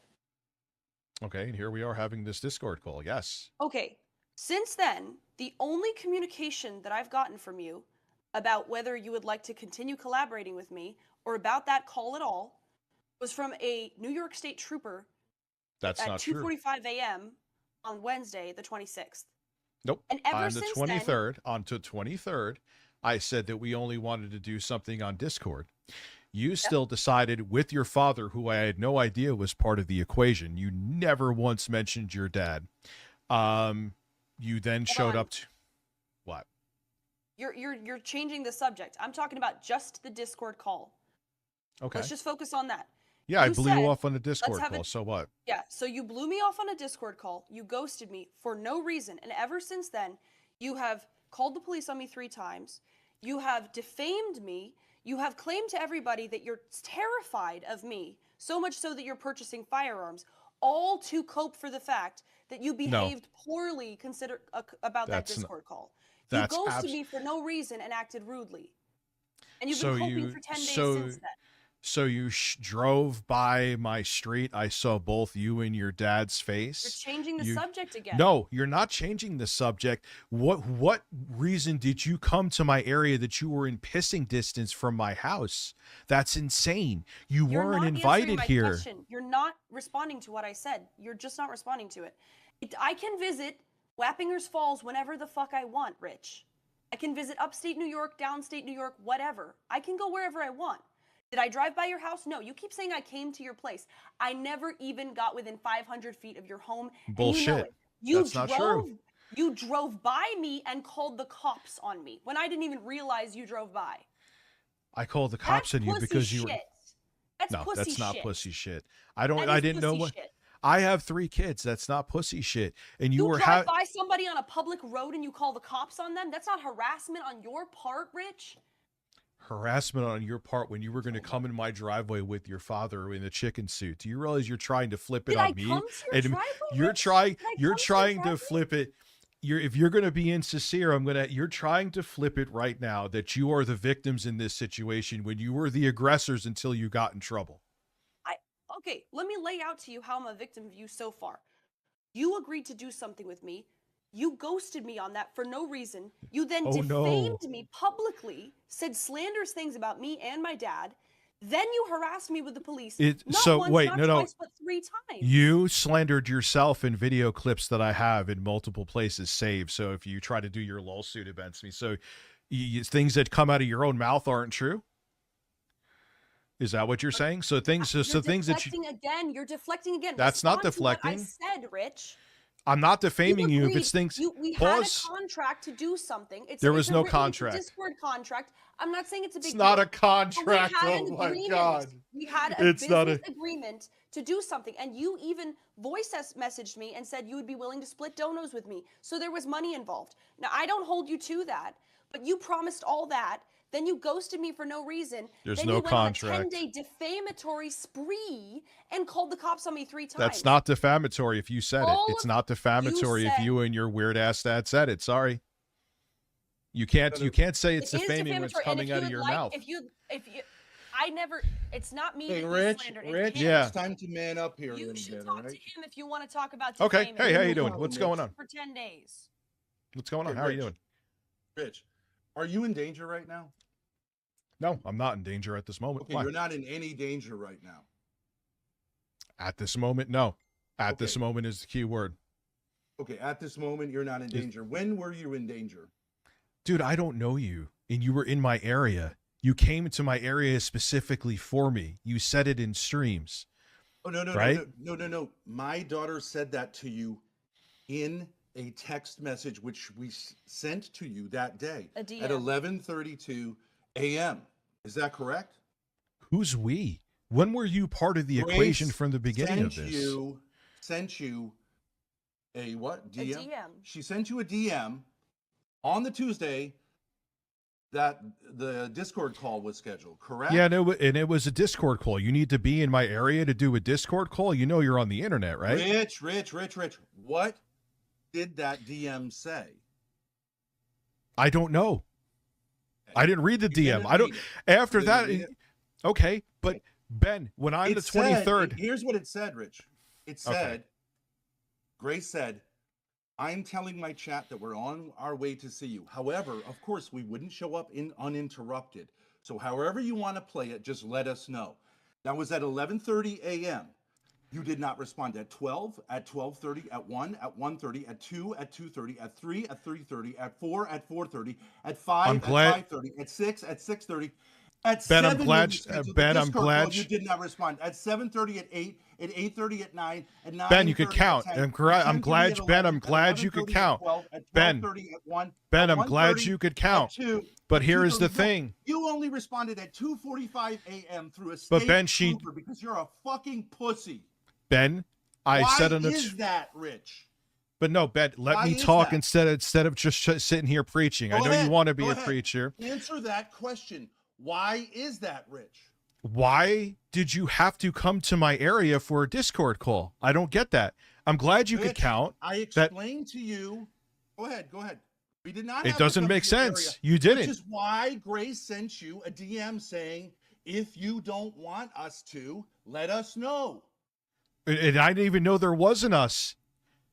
Okay, and here we are having this Discord call. Yes.
Okay. Since then, the only communication that I've gotten from you about whether you would like to continue collaborating with me or about that call at all was from a New York State trooper
That's
at
not true.
2:45 a.m. on Wednesday, the 26th.
Nope.
And ever
On the
since
23rd, on to 23rd, I said that we only wanted to do something on Discord. You still decided with your father, who I had no idea was part of the equation. You never once mentioned your dad. You then showed up to what?
You're changing the subject. I'm talking about just the Discord call.
Okay.
Let's just focus on that.
Yeah, I
You
blew
said,
you off on a Discord
have
call.
it-
So what?
Yeah, so you blew me off on a Discord call. You ghosted me for no reason. And ever since then, you have called the police on me 3 times. You have defamed me. You have claimed to everybody that you're terrified of me, so much so that you're purchasing firearms, all to cope for the fact that you behaved poorly about that
That's
Discord call. You
that's
ghosted me for no reason and acted rudely. And you've
So
been coping
you-
for 10 days
so-
since then.
So you drove by my street. I saw both you and your dad's
You're
face.
changing the
You-
subject again.
No, you're not changing the subject. What reason did you come to my area that you were in pissing distance from my house? That's insane. You
You're
weren't
not answering
invited
my
here.
question. You're not responding to what I said. You're just not responding to it. I can visit Wappingers Falls whenever the fuck I want, Rich. I can visit upstate New York, downstate New York, whatever. I can go wherever I want. Did I drive by your house? No. You keep saying I came to your place. I never even got within 500 feet of your home.
Bullshit.
And you know it. You
That's not true.
You drove by me and called the cops on me when I didn't even realize you drove by.
I called the cops on you
pussy
because you were.
shit. That's
No,
pussy
that's not
shit.
pussy shit.
That
I
is
didn't know
pussy
what.
shit.
I have 3 kids. That's not pussy shit. And you
You
were
drive by somebody on a public road and you call the cops on them? That's not harassment on your part, Rich?
harassment on your part when you were going to come in my driveway with your father in a chicken suit. Do you realize you're trying to flip it
Did
on
I
me?
come to your
And
driveway,
you're
Rich?
trying
Did I
you're
come to your
trying to
driveway?
flip it. If you're going to be insincere, you're trying to flip it right now that you are the victims in this situation when you were the aggressors until you got in trouble.
Okay, let me lay out to you how I'm a victim of you so far. You agreed to do something with me. You ghosted me on that for no reason. You then
Oh, no.
defamed me publicly, said slanderous things about me and my dad. Then you harassed me with the police. Not once, not twice, but 3 times.
You slandered yourself in video clips that I have in multiple places saved. So if you try to do your lawsuit against me, so things that come out of your own mouth aren't true. Is that what you're saying? So things, so
You're
things that you,
deflecting again. You're deflecting again.
That's not
Respond to what I
deflecting.
said, Rich.
I'm not defaming you if
agreed.
it's things.
We had a
Pause.
contract to do something.
There was no
it's a
contract.
Discord contract. I'm not saying it's a big
It's not
deal,
a
but
contract.
we had
Oh
an
my
agreement.
God.
We had a
It's not
business agreement to do something, and you even messaged me and said you would be willing to split donos with me. So there was money involved. Now I don't hold you to that, but you promised all that. Then you ghosted me for no reason.
There's
then
no
you went
contract.
on a 10-day defamatory spree and called the cops on me 3 times.
That's not defamatory if you said it.
All
It's
of
not defamatory if
said-
you and your weird ass dad said it. Sorry. You can't say it's
It is
defaming when it's
defamatory, and
coming
if
out of
you'd
your
like-
mouth.
If you, I never. It's not me.
Hey,
that you
Rich,
slandered, it's
Rich,
him.
Yeah.
it's time to man up here a
You
little
should
bit,
talk
all
to
right?
him if you want to talk about
Okay.
defaming.
Hey, how you
You've
doing?
been
What's going on?
For 10 days.
What's going on?
Hey,
How are you
Rich.
doing?
Rich, are you in danger right now?
No, I'm not in danger at this moment.
Okay,
Why?
you're not in any danger right now.
At this moment, no. At
Okay.
this moment is the key word.
Okay, at this moment, you're not in danger. When were you in danger?
Dude, I don't know you, and you were in my area. You came to my area specifically for me. You said it in streams.
Oh, no,
Right?
no. My daughter said that to you in a text message, which we sent to you that day
A
at
DM.
11:32 a.m. Is that correct?
Who's we? When were you part of the equation
Grace
from the beginning of this?
Sent you a what? DM?
A DM.
She sent you a DM on the Tuesday that the Discord call was scheduled, correct?
Yeah, and it was a Discord call. You need to be in my area to do a Discord call. You know you're on the internet, right?
Rich. What did that DM say?
I don't know. I didn't read the
You
DM.
didn't
I don't.
read it.
After
You
that,
didn't read it?
okay. But Ben, when I'm the
It said-
23rd,
here's what it said, Rich. It said, Grace said, I'm telling my chat that we're on our way to see you. However, of course, we wouldn't show up uninterrupted. So however you want to play it, just let us know. That was at 11:30 a.m. You did not respond at 12, at 12:30, at 1, at 1:30, at 2, at 2:30, at 3, at 3:30, at 4, at 4:30, at 5,
I'm
at
glad-
5:30, at 6, at 6:30. At
Ben, I'm
7,
glad-
when you scheduled the
Ben, I'm
Discord
glad
call,
sh-
you did not respond. At 7:30, at 8, at 8:30, at 9, at 9.
Ben, you could count. I'm glad you could count. Ben, Ben, I'm glad you could count. But here is the thing.
You only responded at 2:45 a.m. through a
But
state
Ben,
trooper because you're a fucking pussy.
Ben, I
Why
said on the.
is that, Rich?
But no, Ben, let
Why
me
is
talk
that?
instead of just sitting here preaching. I
Go
know
ahead,
you want to be
go
a
ahead.
preacher.
Answer that question. Why is that, Rich?
Why did you have to come to my area for a Discord call? I don't get that. I'm glad you could
Rich,
count.
I
that-
explained to you. Go ahead. We did not.
It
have to
doesn't
come
make
to your area,
sense. You
Which
didn't.
is why Grace sent you a DM saying, if you don't want us to, let us know.
And I didn't even know there wasn't us.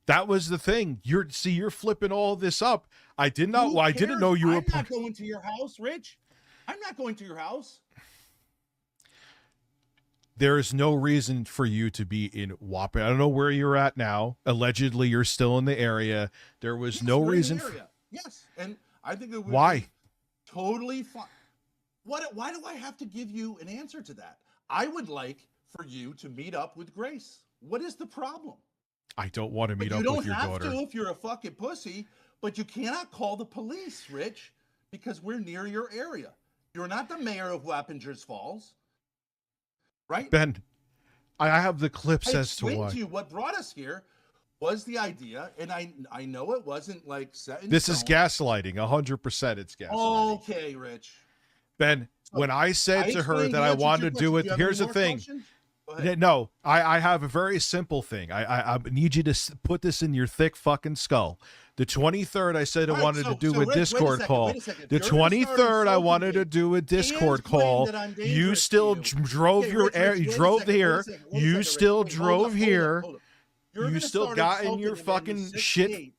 That was the thing. You're flipping all this up. I did not.
Who
I didn't
cares?
know you were.
I'm not going to your house, Rich. I'm not going to your house.
There is no reason for you to be in Wapping. I don't know where you're at now. Allegedly, you're still in the area. There was
Yes,
no
we're in the
reason.
area. Yes, and I think it would
Why?
be totally fine. Why do I have to give you an answer to that? I would like for you to meet up with Grace. What is the problem?
I don't want to meet
But
up
you don't
with your
have
daughter.
to if you're a fucking pussy, but you cannot call the police, Rich, because we're near your area. You're not the mayor of Wappingers Falls, right?
Ben, I have the clips
I
as to
explained
why.
to you what brought us here was the idea, and I know it wasn't like set in
This is
stone.
gaslighting. 100%. It's gaslighting.
Okay, Rich.
Ben, when I said to her
explained
that
the
I
answer to
wanted
your
to do
question.
it,
Do you have
here's
any
the
more
thing.
questions? Go ahead.
No, I have a very simple thing. I need you to put this in your thick fucking skull. The 23rd, I said I
All right,
wanted to do
so
a
Rich, wait a
Discord
second,
call.
wait a second. If
The
you're gonna start
23rd, I
insulting
wanted
me
to do a Discord
and claim
call.
that I'm
You
dangerous to
still
you.
drove
Okay,
your
Rich,
air.
Rich,
You
wait a
drove
second,
here.
wait a second, wait a
You
second, Rich.
still
Wait, hold
drove
up,
here.
hold up. You're
You
gonna
still
start
got in
insulting
your
a man
fucking
who's 6'8",
shit.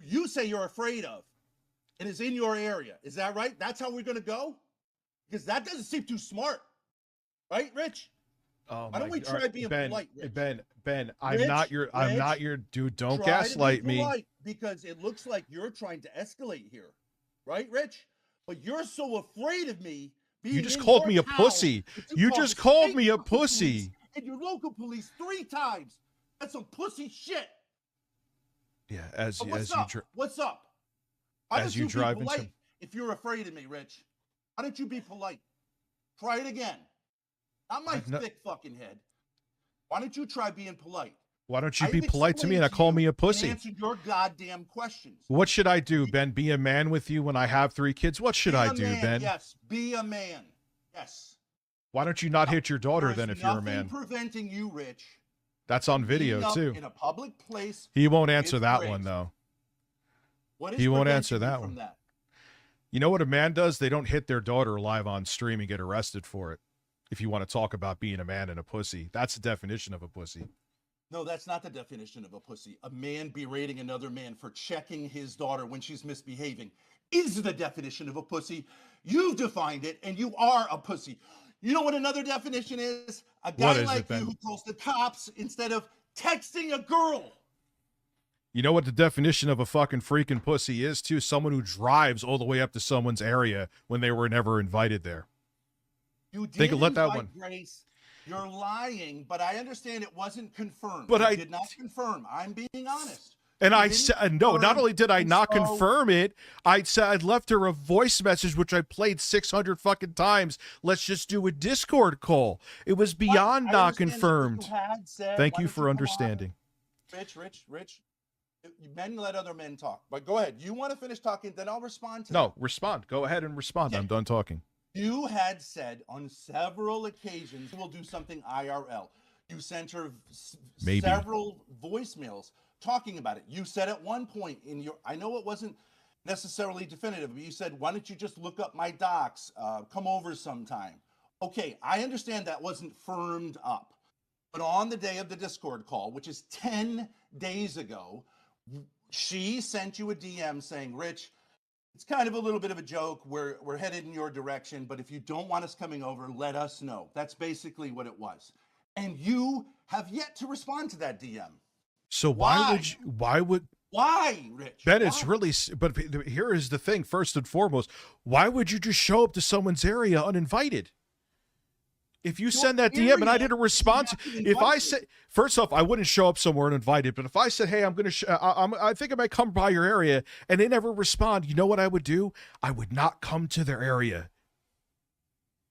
You say you're afraid of, and is in your area. Is that right? That's how we're gonna go? Because that doesn't seem too smart, right, Rich?
Oh
Why don't
my
we
God.
try being
Ben,
polite, Rich?
Ben, I'm
Rich,
not your dude. Don't
Try to be
gaslight me.
polite, because it looks like you're trying to escalate here, right, Rich? But you're so afraid of me being
You just
in
called
your
me a
town
pussy.
that
You
called
just
the
called
state
me a
fucking police
pussy.
and your local police 3 times. That's some pussy shit.
Yeah,
But what's
you
up? What's up? Why
as
don't
you
you
drive
be
into-
polite if you're afraid of me, Rich? Why don't you be polite? Try it again. Not my
I've no-
thick fucking head. Why don't you try being polite?
Why don't you
I've
be polite to me and
explained
call
you
me a
and
pussy?
answered your goddamn questions.
What should I do, Ben? Be a man with you when I have 3 kids? What should
Be
I
a
do,
man,
Ben?
Yes, be a man. Yes.
Why don't you not hit your daughter
There is
then if you're a
nothing
man?
preventing you, Rich.
That's on video
being up
too.
in a public place.
He won't answer
with
that
Grace.
one though.
What is
He won't
preventing
answer
you
that
from
one.
that?
You know what a man does? They don't hit their daughter live on stream and get arrested for it. If you want to talk about being a man and a pussy, that's the definition of a pussy.
No, that's not the definition of a pussy. A man berating another man for checking his daughter when she's misbehaving is the definition of a pussy. You've defined it, and you are a pussy. You know what another definition is? A
What
guy
is it,
like
Ben?
you who calls the cops instead of texting a girl.
You know what the definition of a fucking freaking pussy is too? Someone who drives all the way up to someone's area when they were never invited there.
You
Think-
did
let that
invite
one-
Grace. You're lying, but I understand it wasn't confirmed.
But
You
I-
did not confirm. I'm being honest.
And
You
I
didn't
said, no, not
confirm,
only did I
and
not
so-
confirm it, I said I left her a voice message, which I played 600 fucking times. Let's just do a Discord call. It was beyond
I
not
understand that
confirmed.
you had said,
Thank
"Why
you
don't
for
come on?"
understanding.
Rich. Men let other men talk. But go ahead. You want to finish talking, then I'll respond to
No,
that.
respond. Go ahead and respond.
Okay.
I'm done talking.
You had said on several occasions, we'll do something IRL. You sent her
Maybe.
several voicemails talking about it. You said at one point in your, I know it wasn't necessarily definitive, but you said, why don't you just look up my docs? Come over sometime. Okay, I understand that wasn't firmed up. But on the day of the Discord call, which is 10 days ago, she sent you a DM saying, Rich, it's kind of a little bit of a joke. We're headed in your direction, but if you don't want us coming over, let us know. That's basically what it was. And you have yet to respond to that DM.
So why would
Why, Rich?
Ben, it's
Why?
really, but here is the thing. First and foremost, why would you just show up to someone's area uninvited? If you send that DM and I
area,
didn't respond to,
you have to
if I
invite
said, first off, I wouldn't show up somewhere uninvited. But if I said, hey, I'm going to, I think I might come by your area, and they never respond, you know what I would do? I would not come to their area.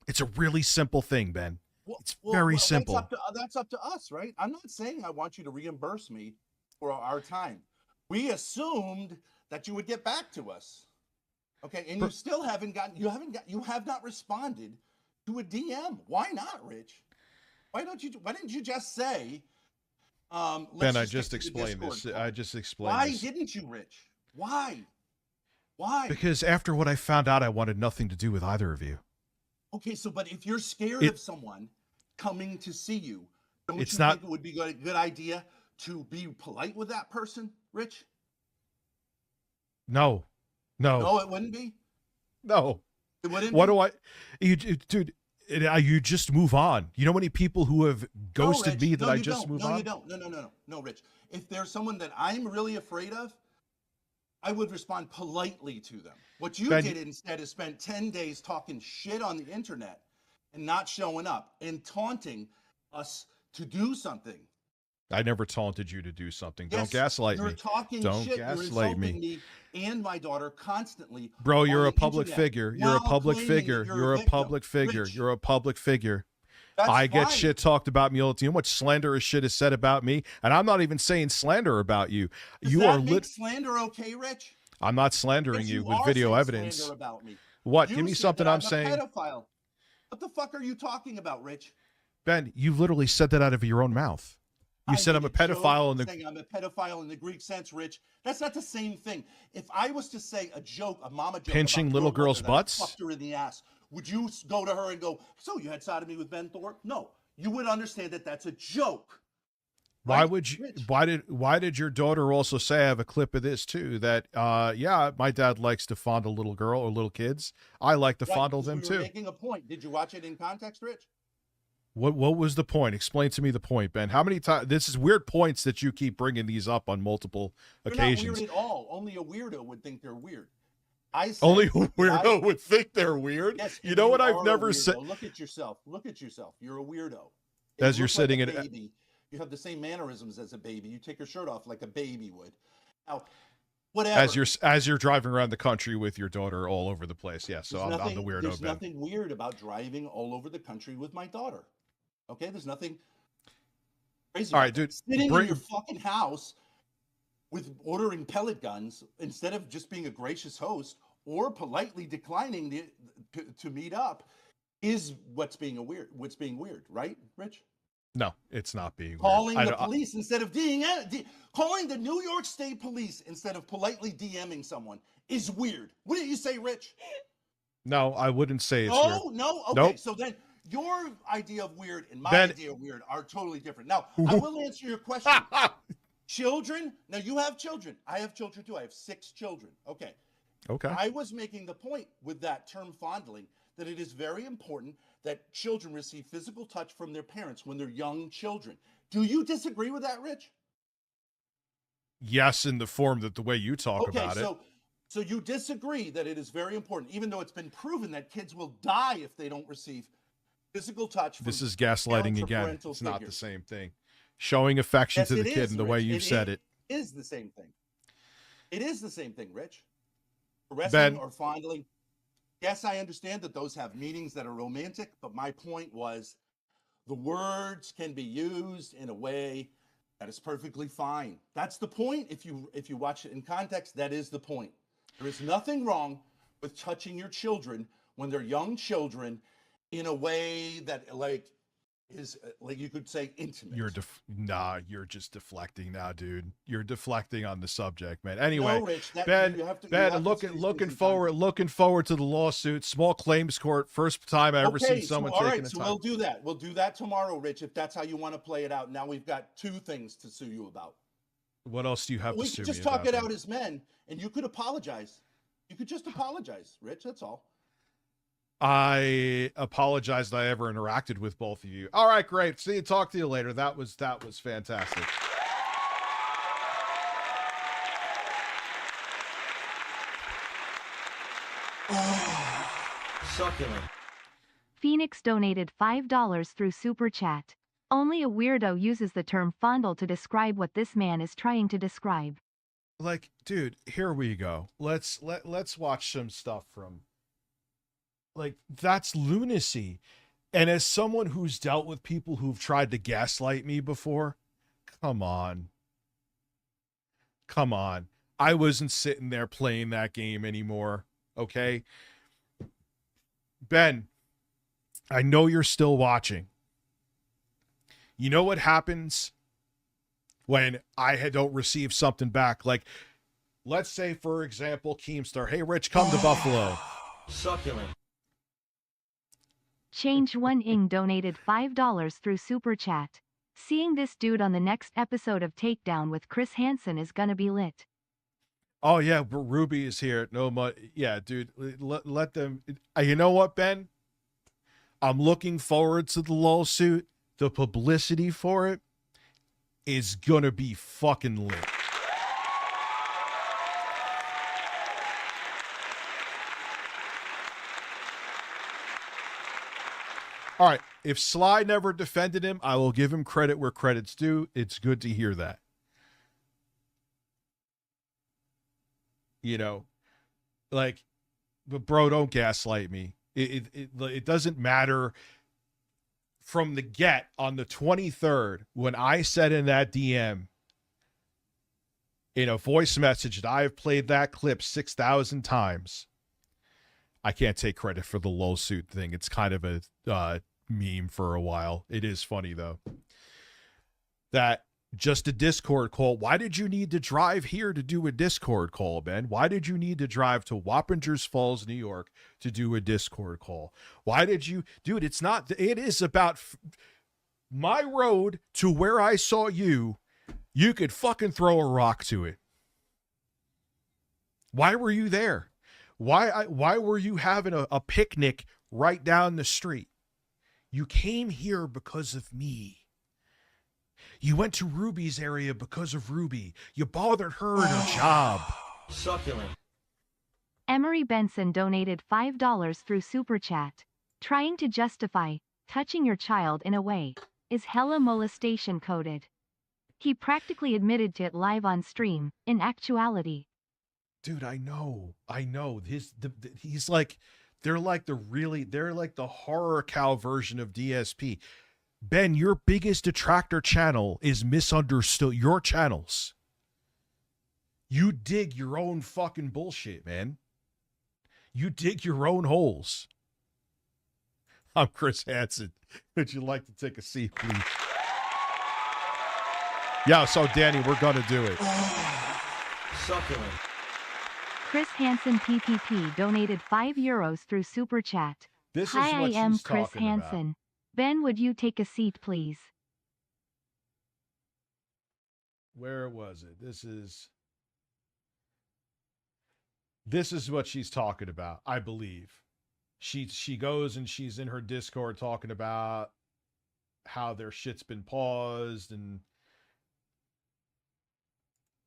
It's a really simple thing, Ben. It's very simple.
That's up to us, right? I'm not saying I want you to reimburse me for our time. We assumed that you would get back to us. Okay, and you still haven't gotten, you have not responded to a DM. Why not, Rich? Why didn't you just say,
Ben, I
let's
just
get to the
explained this.
Discord call?
I just explained
Why
this.
didn't you, Rich? Why?
Because after what I found out, I wanted nothing to do with either of you.
Okay, so but if you're scared of someone coming to see you, don't
It's
you
not-
think it would be a good idea to be polite with that person, Rich?
No.
No, it wouldn't be.
No.
It wouldn't.
What
be?
do I, dude? You just move on. You know how many people who have ghosted
Rich,
me that
no,
I
you
just
don't.
move
no,
on?
you don't. No, Rich. If there's someone that I'm really afraid of, I would respond politely to them. What you
Ben,
did instead is spent 10 days talking shit on the internet and not showing up and taunting us to do something.
I never taunted you to do something.
Yes,
Don't gaslight
you're
me.
talking
Don't
shit. You're
gaslight me.
insulting me and my daughter constantly.
Bro, you're
on
a
the
public
internet
figure. You're a
while
public
claiming that
figure.
you're
You're a
victim.
public figure.
Rich,
You're a public figure.
that's
I get
fine.
shit talked about me all the time. You know what slanderous shit is said about me? And I'm not even saying slander about you.
Does
You
that
are
make slander okay, Rich?
I'm not slandering
Yes,
you with
are
video
saying
evidence.
slander about me.
What?
You
Give me
said
something
that
I'm saying.
a pedophile. What the fuck are you talking about, Rich?
Ben, you literally said that out of your own mouth. You said I'm a
made joke
pedophile in the
saying I'm a pedophile in the Greek sense, Rich. That's not the same thing. If I was to say a joke, a mama joke,
Pinching
about
little
your mother
girls'
that I
butts?
fucked her in the ass, would you go to her and go, "So you had sodomy with Ben Thorpe"? No, you would understand that that's a joke.
Why
Right,
would you?
Rich?
Why did your daughter also say? I have a clip of this too. That yeah, my dad likes to fondle little girl or little kids. I like to
Right,
fondle
'cause
them
we were
too.
Making a point. Did you watch it in context, Rich?
What was the point? Explain to me the point, Ben. How many times? This is weird points that you keep bringing these up on multiple
They're
occasions.
not weird at all. Only a weirdo would think they're weird. I said
Only a
that
weirdo would think they're weird.
Yes,
You
and
know what
are
I've
a
never said?
weirdo. Look at yourself. Look at yourself. You're a weirdo.
As
You
you're
look like
sitting
a
in,
baby. You have the same mannerisms as a baby. You take your shirt off like a baby would. Now, whatever.
as you're driving around the country with your daughter all over the place. Yeah, so I'm the weirdo.
There's
Ben.
nothing weird about driving all over the country with my daughter. Okay, there's nothing crazy.
All right, dude.
Sitting in your fucking house with ordering pellet guns instead of just being a gracious host or politely declining to meet up is what's being weird, right, Rich?
No, it's not being
Calling
weird.
the police instead of calling the New York State Police instead of politely DMing someone is weird. What do you say, Rich?
No, I wouldn't say it's weird.
No. Okay,
Nope.
so then your idea of weird and my
Ben-
idea of weird are totally different. Now, I will answer your question. Children. Now, you have children. I have children too. I have 6 children. Okay.
Okay.
I was making the point with that term fondling that it is very important that children receive physical touch from their parents when they're young children. Do you disagree with that, Rich?
Yes, in the form that the way you talk about it.
So you disagree that it is very important, even though it's been proven that kids will die if they don't receive physical touch from
This is gaslighting
parents or
again.
parental
It's not the
figures.
same thing. Showing affection
Yes,
to the
it
kid
is,
in the way
Rich.
you've said it.
It is the same thing. It is the same thing, Rich. Caressing
Ben.
or fondling. Yes, I understand that those have meanings that are romantic, but my point was the words can be used in a way that is perfectly fine. That's the point. If you watch it in context, that is the point. There is nothing wrong with touching your children when they're young children in a way that is like you could say intimate.
You're just deflecting now, dude. You're deflecting on the subject, man. Anyway,
No, Rich,
Ben,
you have to
looking forward to the lawsuit. Small claims court. First time I ever seen someone
all
taking
right,
the
so
time.
we'll do that. We'll do that tomorrow, Rich, if that's how you want to play it out. Now we've got 2 things to sue you about.
What else do you have
We
to sue
could just
me
talk
about,
it
then?
out as men, and you could apologize. You could just apologize, Rich. That's all.
I apologize that I ever interacted with both of you. All right, great. See you. Talk to you later. That was fantastic.
Succulent.
Phoenix donated $5 through Super Chat. Only a weirdo uses the term fondle to describe what this man is trying to describe.
Like, dude, here we go. Let's watch some stuff from. Like, that's lunacy. And as someone who's dealt with people who've tried to gaslight me before, come on. I wasn't sitting there playing that game anymore. Okay. Ben, I know you're still watching. You know what happens when I don't receive something back? Like, let's say, for example, Keemstar, hey, Rich, come to Buffalo.
Succulent.
Change One Ing donated $5 through Super Chat. Seeing this dude on the next episode of Takedown with Chris Hansen is gonna be lit.
Oh, yeah, but Ruby is here. Yeah, dude, let them. You know what, Ben? I'm looking forward to the lawsuit. The publicity for it is going to be fucking lit. All right, if Sly never defended him, I will give him credit where credit's due. It's good to hear that. You know, like, but bro, don't gaslight me. It doesn't matter. From the get on the 23rd, when I said in that DM in a voice message that I have played that clip 6,000 times, I can't take credit for the lawsuit thing. It's kind of a meme for a while. It is funny though. That just a Discord call. Why did you need to drive here to do a Discord call, Ben? Why did you need to drive to Wappingers Falls, New York to do a Discord call? Why did you, dude, it is about my road to where I saw you. You could fucking throw a rock to it. Why were you there? Why were you having a picnic right down the street? You came here because of me. You went to Ruby's area because of Ruby. You bothered her in her job.
Succulent.
Emery Benson donated $5 through Super Chat. Trying to justify touching your child in a way is hella molestation coded. He practically admitted to it live on stream, in actuality.
Dude, I know. He's like, they're like the horror cow version of DSP. Ben, your biggest detractor channel is misunderstood. Your channels. You dig your own fucking bullshit, man. You dig your own holes. I'm Chris Hansen. Would you like to take a seat, please? Yeah, so Danny, we're gonna do it.
Succulent.
Chris Hansen PPP donated €5 through Super Chat.
This
Hi,
is what
I am
she's
Chris
talking about.
Hansen. Ben, would you take a seat, please?
Where was it? This is what she's talking about, I believe. She goes and she's in her Discord talking about how their shit's been paused, and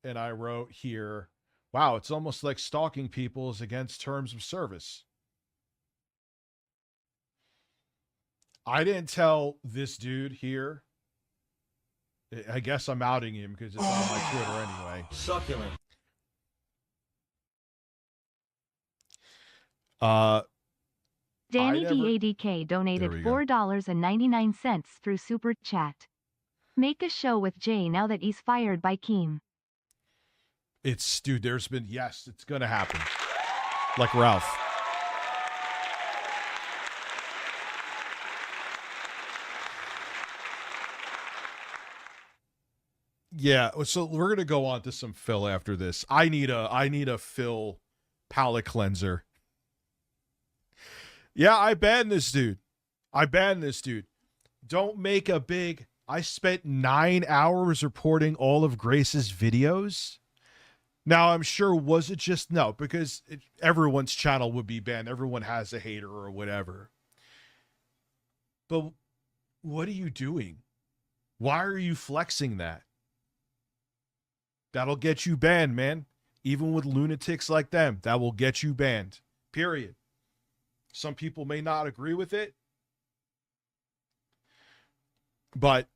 I wrote here, wow, it's almost like stalking people is against terms of service. I didn't tell this dude here. I guess I'm outing him because it's on my Twitter anyway.
Succulent.
Danny DADK donated $4.99 through Super Chat. Make a show with Jay now that he's fired by Keem.
Dude, it's gonna happen. Like Ralph. Yeah, so we're gonna go on to some Phil after this. I need a Phil palate cleanser. Yeah, I banned this dude. Don't make a big. I spent 9 hours reporting all of Grace's videos. Now, I'm sure, was it just no? Because everyone's channel would be banned. Everyone has a hater or whatever. But what are you doing? Why are you flexing that? That'll get you banned, man. Even with lunatics like them, that will get you banned. Period. Some people may not agree with it, but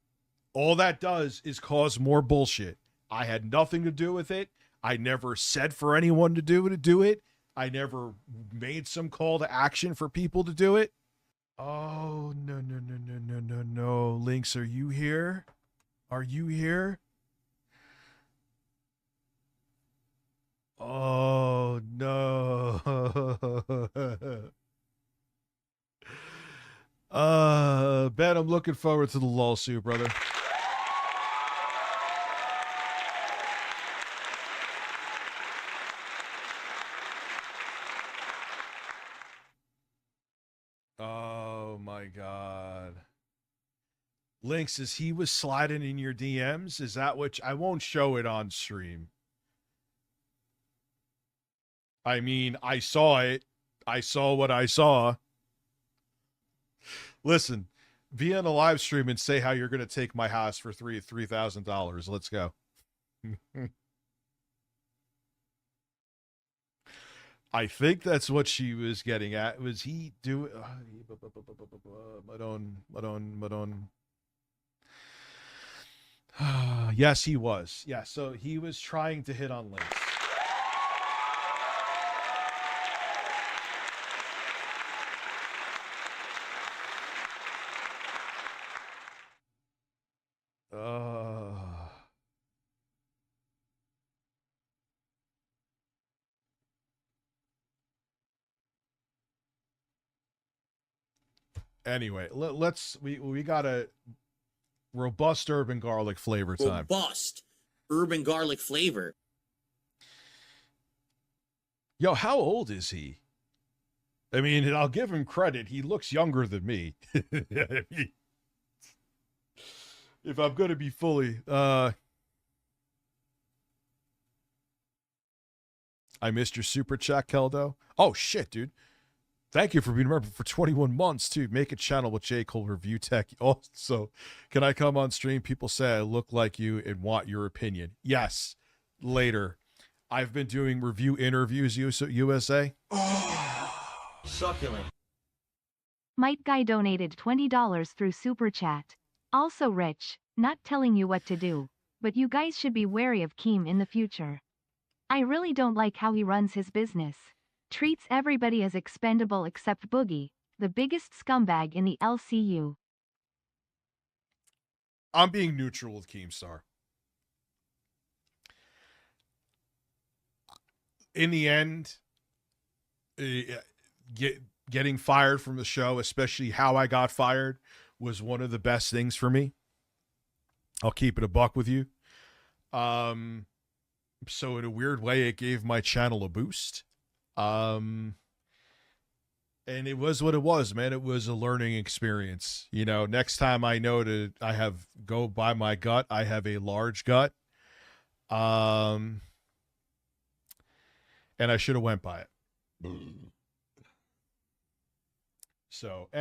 all that does is cause more bullshit. I had nothing to do with it. I never said for anyone to do it. I never made some call to action for people to do it. Oh, no. Lynx, are you here? Are you here? Oh, no. Ben, I'm looking forward to the lawsuit, brother. Oh my God. Lynx, as he was sliding in your DMs, is that what I won't show it on stream. I mean, I saw it. I saw what I saw. Listen, be on a live stream and say how you're going to take my house for $3,000. Let's go. I think that's what she was getting at. Was he doing? Madon. Yes, he was. Yeah, so he was trying to hit on Lynx. Anyway, we got a robust urban garlic flavor time.
Robust urban garlic flavor.
Yo, how old is he? I mean, I'll give him credit. He looks younger than me. If I'm going to be fully... I missed your super chat, Keldo. Oh, shit, dude. Thank you for being a member for 21 months, too. Make a channel with J. Cole Review Tech. Also, can I come on stream? People say I look like you and want your opinion. Yes, later. I've been doing review interviews USA.
Succulent.
Might Guy donated $20 through Super Chat. Also Rich, not telling you what to do, but you guys should be wary of Keem in the future. I really don't like how he runs his business. Treats everybody as expendable except Boogie, the biggest scumbag in the LCU.
I'm being neutral with Keemstar. In the end, getting fired from the show, especially how I got fired, was one of the best things for me. I'll keep it a buck with you. So in a weird way, it gave my channel a boost. And it was what it was, man. It was a learning experience. You know, next time I know go by my gut. I have a large gut. And I should have went by it. So, and